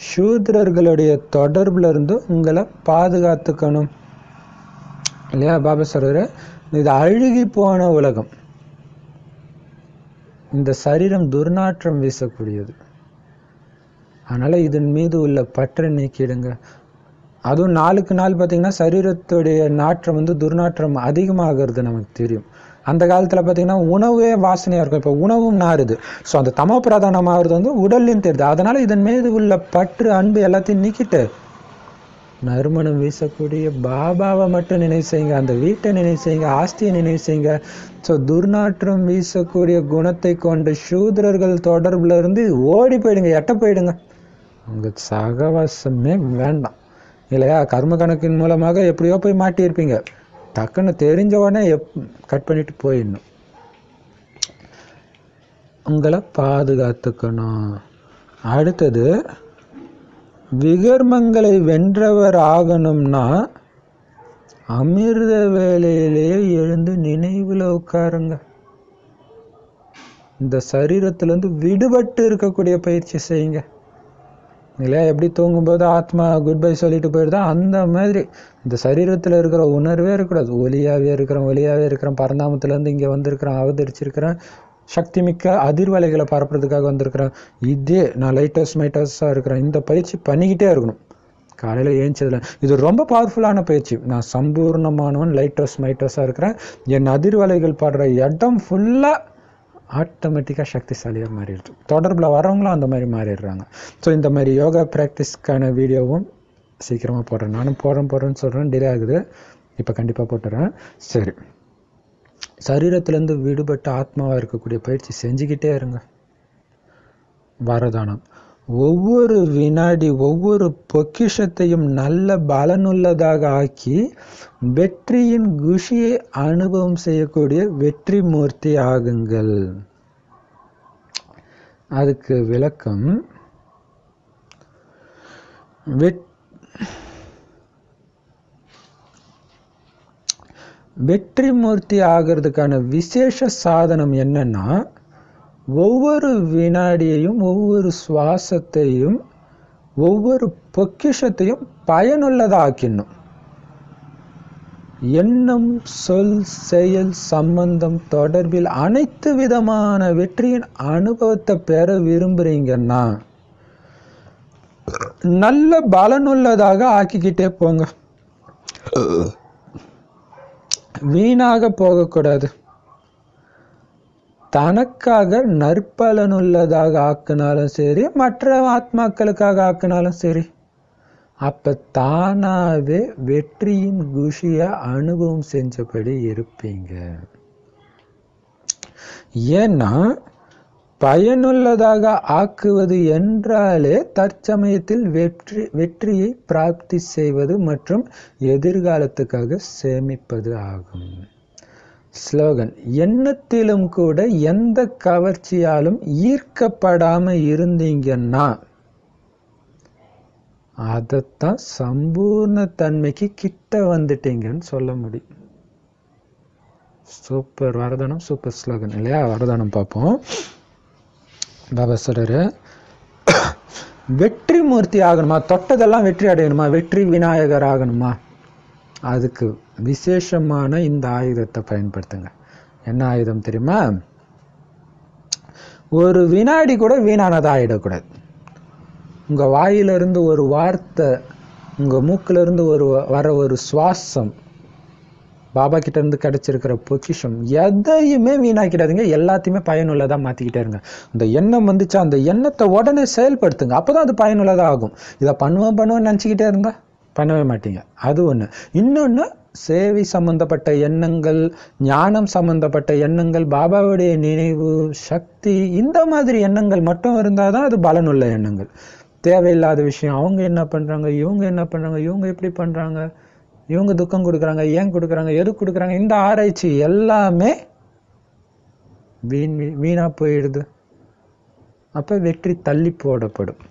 A: சூத்ரர்களுடைய தொடர்புல இருந்து உங்களை பாதுகாத்துக்கணும் இல்லையா? பாபா சொல்றாரு, இது அழுகி போன உலகம், இந்த சரீரம் துர்நாற்றம் வீசக்கூடியது, அதனால இதன் மீது உள்ள பற்றை நீக்கிடுங்க. அதுவும் நாளுக்கு நாள் பார்த்தீங்கன்னா சரீரத்துடைய நாற்றம் துர்நாற்றம் அதிகமாகிறது நமக்கு தெரியும். அந்த காலத்தில் பார்த்தீங்கன்னா உணவே வாசனையாக இருக்கும், இப்போ உணவும் நாறுது. ஸோ அந்த தமோ பிரதானமாகிறது உடல்லையும் தெரியுது. அதனால் இதன் மீது உள்ள பற்று அன்பு எல்லாத்தையும் நீக்கிட்டு நறுமணம் வீசக்கூடிய பாபாவை மட்டும் நினைவு செய்யுங்க, அந்த வீட்டை நினைவு செய்யுங்க, ஆஸ்தியை நினைவு செய்யுங்க. ஸோ துர்நாற்றம் வீசக்கூடிய குணத்தை கொண்ட சூத்ரர்கள் தொடர்புல இருந்து ஓடி போயிடுங்க, எட்ட போயிடுங்க. உங்கள் சகவாசமே வேண்டாம் இல்லையா? கர்ம கணக்கின் மூலமாக எப்படியோ போய் மாட்டியிருப்பீங்க, டக்குன்னு தெரிஞ்ச உடனே கட் பண்ணிட்டு போயிடணும். உங்களை பாதுகாத்துக்கணும். அடுத்தது, விகர்மங்களை வென்றவர் ஆகணும்னா அமிர்த வேலையிலேயே எழுந்து நினைவில் உட்காருங்க. இந்த சரீரத்திலேருந்து விடுபட்டு இருக்கக்கூடிய பயிற்சி செய்யுங்க இல்லையா? எப்படி தூங்கும்போது ஆத்மா குட் பை சொல்லிட்டு போயிடுதா, அந்த மாதிரி இந்த சரீரத்தில் இருக்கிற உணர்வே இருக்கக்கூடாது. ஒலியாகவே இருக்கிறேன், பரந்தாமத்துலேருந்து இங்கே வந்திருக்கிறேன், அவதரிச்சிருக்கிறேன், சக்தி மிக்க அதிர்வலைகளை பரப்புறதுக்காக வந்திருக்கிறேன், இதே நான் மைட்டஸாக இருக்கிறேன். இந்த பயிற்சி பண்ணிக்கிட்டே இருக்கணும். காலையில் ஏஞ்சதில் இது ரொம்ப பவர்ஃபுல்லான பயிற்சி. நான் சம்பூர்ணமானவன், மைட்டஸாக இருக்கிறேன், என் அதிர்வலைகள் பாடுற இடம் ஃபுல்லாக ஆட்டோமேட்டிக்காக சக்திசாலியாக மாறிடுது. தொடர்பில் வரவங்களும் அந்த மாதிரி மாறிடுறாங்க. ஸோ இந்த மாதிரி யோகா ப்ராக்டிஸ்க்கான வீடியோவும் சீக்கிரமாக போடுறேன். நானும் போடுறேன்னு சொல்கிறேன், டிலே ஆகுது, இப்போ கண்டிப்பாக போட்டுறேன். சரி, சரீரத்திலேருந்து விடுபட்டு ஆத்மாவாக இருக்கக்கூடிய பயிற்சி செஞ்சுக்கிட்டே இருங்க. வரதானம். ஒவ்வொரு வினாடி ஒவ்வொரு பொக்கிஷத்தையும் நல்ல பலனுள்ளதாக ஆக்கி வெற்றியின் குஷியை அனுபவம் செய்யக்கூடிய வெற்றி மூர்த்தி ஆகுங்கள். அதுக்கு விளக்கம், வெற்றி மூர்த்தி ஆகிறதுக்கான விசேஷ சாதனம் என்னன்னா, ஒவ்வொரு வினாடியையும் ஒவ்வொரு சுவாசத்தையும் ஒவ்வொரு பொக்கிஷத்தையும் பயனுள்ளதாக்கிடணும். எண்ணம், சொல், செயல், சம்பந்தம் தொடர்பில் அனைத்து விதமான வெற்றியின் அனுபவத்தை பெற விரும்புறீங்கன்னா நல்ல பலனுள்ளதாக ஆக்கிக்கிட்டே போங்க. வீணாக போகக்கூடாது. தனக்காக நற்பலனுள்ளதாக ஆக்கினாலும் சரி, மற்ற ஆத்மாக்களுக்காக ஆக்கினாலும் சரி, அப்ப தானாவே வெற்றியின் குஷியை அனுபவம் செஞ்சபடி இருப்பீங்க. ஏன்னா பயனுள்ளதாக ஆக்குவது என்றாலே தற்சமயத்தில் வெற்றியை பிராப்தி செய்வது மற்றும் எதிர்காலத்துக்காக சேமிப்பது ஆகும். ஸ்லோகன்: எண்ணத்திலும் கூட எந்த கவர்ச்சியாலும் ஈர்க்கப்படாம இருந்தீங்கன்னா அதைத்தான் சம்பூர்ண தன்மைக்கு கிட்ட வந்துட்டீங்கன்னு சொல்ல முடியும். சூப்பர் வரதானம், சூப்பர் ஸ்லோகன் இல்லையா? வரதானம் பார்ப்போம். பாபா சொல்றாரு, வெற்றி மூர்த்தி ஆகணுமா, தொட்டதெல்லாம் வெற்றி அடையணுமா, வெற்றி விநாயகர் ஆகணுமா, அதுக்கு விசேஷமான இந்த ஆயுதத்தை பயன்படுத்துங்க. என்ன ஆயுதம் தெரியுமா? ஒரு வினாடி கூட வீணானதா ஆயிடக்கூடாது. உங்க வாயிலிருந்து ஒரு வார்த்தை, உங்க மூக்கிலிருந்து வர ஒரு சுவாசம், பாபா கிட்ட இருந்து கிடைச்சிருக்கிற பொக்கிஷம், எதையுமே வீணாக்கிடாதீங்க. எல்லாத்தையுமே பயனுள்ளதா மாத்திக்கிட்டே இருங்க. இந்த எண்ணம் வந்துச்சா, அந்த எண்ணத்தை உடனே செயல்படுத்துங்க. அப்பதான் அது பயனுள்ளதா ஆகும். இதை பண்ணுவேன்னு நினைச்சுக்கிட்டே இருந்தா பண்ணவே மாட்டீங்க. அது ஒண்ணு. இன்னொன்னு, சேவை சம்பந்தப்பட்ட எண்ணங்கள், ஞானம் சம்பந்தப்பட்ட எண்ணங்கள், பாபாவுடைய நினைவு சக்தி, இந்த மாதிரி எண்ணங்கள் மட்டும் இருந்தாதான் அது பலனுள்ள எண்ணங்கள். தேவையில்லாத விஷயம், அவங்க என்ன பண்றாங்க, இவங்க என்ன பண்றாங்க, இவங்க எப்படி பண்றாங்க, இவங்க துக்கம் கொடுக்குறாங்க, ஏன் கொடுக்குறாங்க, எது கொடுக்குறாங்க, இந்த ஆராய்ச்சி எல்லாமே வீணா போயிடுது. அப்ப வெற்றி தள்ளி போடப்படும்.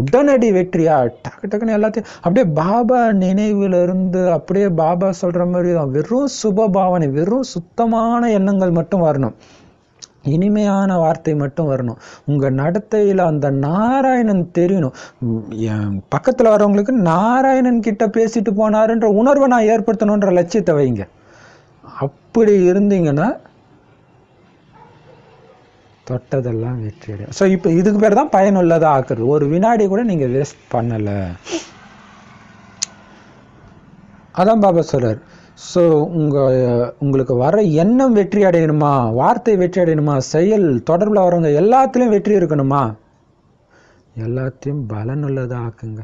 A: உடனடி வெற்றியா டக்கு டக்குன்னு எல்லாத்தையும் அப்படியே பாபா நினைவுல இருந்து அப்படியே பாபா சொல்ற மாதிரி வெறும் சுபபாவனை, வெறும் சுத்தமான எண்ணங்கள் மட்டும் வரணும். இனிமையான வார்த்தை மட்டும் வரணும். உங்க நடத்தையில அந்த நாராயணன் தெரியணும். என் பக்கத்துல வரவங்களுக்கு நாராயணன் கிட்ட பேசிட்டு போனாருன்ற உணர்வை நான் ஏற்படுத்தணுன்ற லட்சியத்தை வைங்க. அப்படி இருந்தீங்கன்னா தொட்டதெல்லாம் வெற்றி அடையும். ஸோ இப்போ இதுக்கு பேர் தான் பயனுள்ளதா ஆக்குறது. ஒரு வினாடி கூட நீங்க வேஸ்ட் பண்ணல. அதான் பாபா சொல்றார். ஸோ உங்களுக்கு வர எண்ணம் வெற்றி அடையணுமா, வார்த்தை வெற்றி அடையணுமா, செயல் தொடர்பில் வரவங்க எல்லாத்துலேயும் வெற்றி இருக்கணுமா, எல்லாத்தையும் பலனுள்ளதா ஆக்குங்க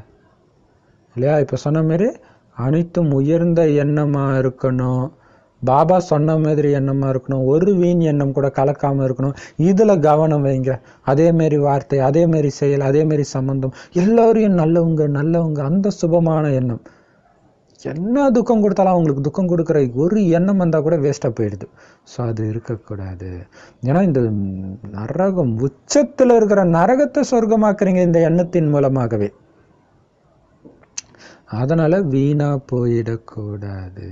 A: இல்லையா? இப்போ சொன்ன மாதிரி அனைத்தும் உயர்ந்த எண்ணமாக இருக்கணும். பாபா சொன்ன மாதிரி எண்ணமாக இருக்கணும். ஒரு வீண் எண்ணம் கூட கலக்காமல் இருக்கணும். இதில் கவனம் வைங்க. அதேமாரி வார்த்தை, அதேமாரி செயல், அதேமாரி சம்பந்தம், எல்லோரையும் நல்லவங்க அந்த சுபமான எண்ணம். என்ன துக்கம் கொடுத்தாலும் அவங்களுக்கு துக்கம் கொடுக்குற ஒரு எண்ணம் வந்தால் கூட வேஸ்ட்டாக போயிடுது. ஸோ அது இருக்கக்கூடாது. ஏன்னா இந்த நரகம், உச்சத்தில் இருக்கிற நரகத்தை சொர்க்கமாக்குறீங்க இந்த எண்ணத்தின் மூலமாகவே. அதனால வீணா போயிடக்கூடாது.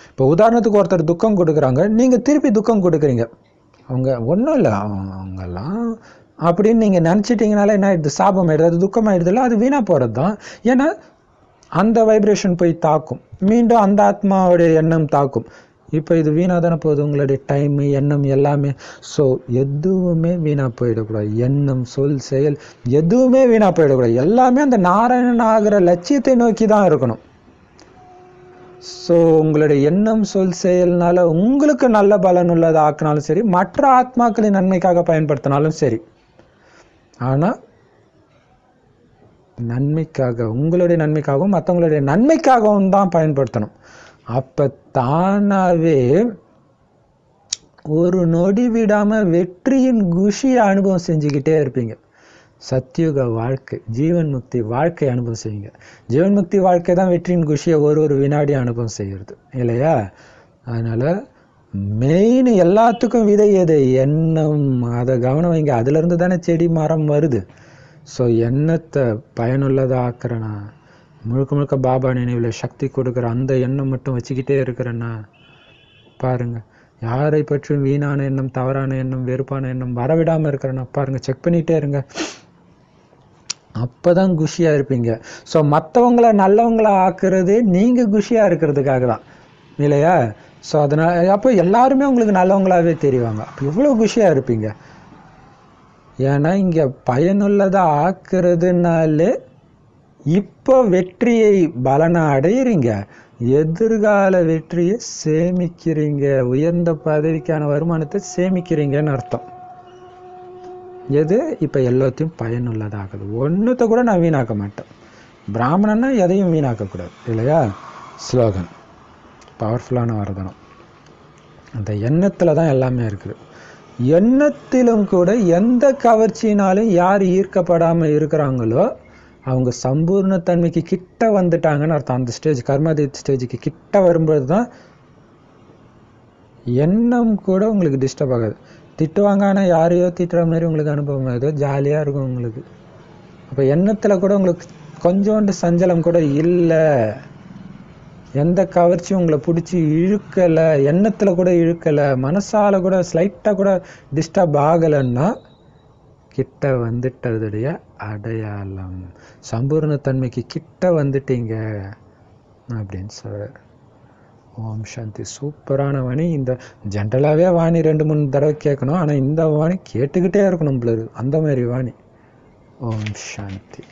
A: இப்போ உதாரணத்துக்கு ஒருத்தர் துக்கம் கொடுக்குறாங்க, நீங்க திருப்பி துக்கம் கொடுக்குறீங்க. அவங்க ஒன்றும் இல்லை, அவங்கெல்லாம் அப்படின்னு நீங்க நினச்சிட்டிங்கனால என்ன ஆயிடுது, சாபம் ஆயிடுது, அது துக்கம் ஆயிடுதுல்ல, அது வீணா போகிறது தான். ஏன்னா அந்த வைப்ரேஷன் போய் தாக்கும், மீண்டும் அந்த ஆத்மாவுடைய எண்ணம் தாக்கும். இப்போ இது வீணாக தானே போகுது, உங்களுடைய டைமு, எண்ணம் எல்லாமே. ஸோ எதுவுமே வீணாக போயிடக்கூடாது. எண்ணம், சொல், செயல் எதுவுமே வீணாக போயிடக்கூடாது. எல்லாமே அந்த நாராயணன் ஆகிற லட்சியத்தை நோக்கி தான் இருக்கணும். ஸோ உங்களுடைய எண்ணம், சொல், செயல்னால உங்களுக்கு நல்ல பலன் உள்ளதை ஆக்கினாலும் சரி, மற்ற ஆத்மாக்களின் நன்மைக்காக பயன்படுத்தினாலும் சரி, ஆனால் நன்மைக்காக, உங்களுடைய நன்மைக்காகவும் மற்றவங்களுடைய நன்மைக்காகவும் தான் பயன்படுத்தணும். அப்ப தானாவே ஒரு நொடி விடாம வெற்றியின் குஷியை அனுபவம் செஞ்சுக்கிட்டே இருப்பீங்க. சத்யுக வாழ்க்கை, ஜீவன் முக்தி வாழ்க்கை அனுபவம் செய்யுங்க. ஜீவன் முக்தி வாழ்க்கை தான் வெற்றியின் குஷியை ஒரு வினாடி அனுபவம் செய்கிறது இல்லையா? அதனால மெயின் எல்லாத்துக்கும் விதை எது? எண்ணம். அதை கவனம் வைங்க. அதுல இருந்து தானே செடி மரம் வருது. ஸோ எண்ணத்தை பயனுள்ளதாக ஆக்குறேன்னா, முழுக்க முழுக்க பாபா நினைவில் சக்தி கொடுக்குற அந்த எண்ணம் மட்டும் வச்சுக்கிட்டே இருக்கிறேன்னா பாருங்க, யாரை பற்றியும் வீணான எண்ணம், தவறான எண்ணம், வெறுப்பான எண்ணம் வரவிடாமல் இருக்கிறேன்னா பாருங்க, செக் பண்ணிகிட்டே இருங்க. அப்போதான் குஷியாக இருப்பீங்க. ஸோ மற்றவங்கள நல்லவங்கள ஆக்குறது நீங்கள் குஷியாக இருக்கிறதுக்காக தான் இல்லையா? ஸோ அதனால் அப்போ எல்லாருமே உங்களுக்கு நல்லவங்களாகவே தெரிவாங்க. அப்போ எவ்வளோ குஷியாக இருப்பீங்க. ஏன்னா இங்கே பயனுள்ளதாக ஆக்குறதுனாலே இப்போ வெற்றியை பலனை அடையிறீங்க, எதிர்கால வெற்றியை சேமிக்கிறீங்க, உயர்ந்த பதவிக்கான வருமானத்தை சேமிக்கிறீங்கன்னு அர்த்தம். எது? இப்போ எல்லாத்தையும் பயனுள்ளதாகுது. ஒன்றுத்தை கூட நான் வீணாக்க மாட்டேன். பிராமணன்னா எதையும் வீணாக்கக்கூடாது இல்லையா? ஸ்லோகன் பவர்ஃபுல்லான வரதனம். அந்த எண்ணத்தில் தான் எல்லாமே இருக்குது. எண்ணத்திலும் கூட எந்த கவர்ச்சினாலும் யார் ஈர்க்கப்படாமல் இருக்கிறாங்களோ அவங்க சம்பூர்ணத்தன்மைக்கு கிட்ட வந்துட்டாங்கன்னு அர்த்தம். அந்த ஸ்டேஜ், கர்மாதீத் ஸ்டேஜுக்கு கிட்ட வரும்போது தான் எண்ணம் கூட உங்களுக்கு டிஸ்டர்ப் ஆகாது. திட்டுவாங்க, ஆனால் யாரையோ திட்டுற மாதிரி உங்களுக்கு அனுபவம் ஆகுது, ஜாலியாக இருக்கும் உங்களுக்கு. அப்போ எண்ணத்தில் கூட உங்களுக்கு கொஞ்சோண்டு சஞ்சலம் கூட இல்லை, எந்த கவர்ச்சியும் உங்களை பிடிச்சி இழுக்கலை, எண்ணத்தில் கூட இழுக்கலை, மனசால் கூட ஸ்லைட்டாக கூட டிஸ்டர்ப் ஆகலைன்னா கிட்ட வந்துட்டதுடைய அடையாளம். சம்பூர்ணத்தன்மைக்கு கிட்ட வந்துட்டீங்க அப்படின்னு சொல்கிறார். ஓம் சாந்தி. சூப்பரான வாணி. இந்த ஜென்ரலாகவே வாணி 2-3 தடவை கேட்கணும், ஆனால் இந்த வாணி கேட்டுக்கிட்டே இருக்கணும், அந்த மாதிரி வாணி. ஓம் சாந்தி.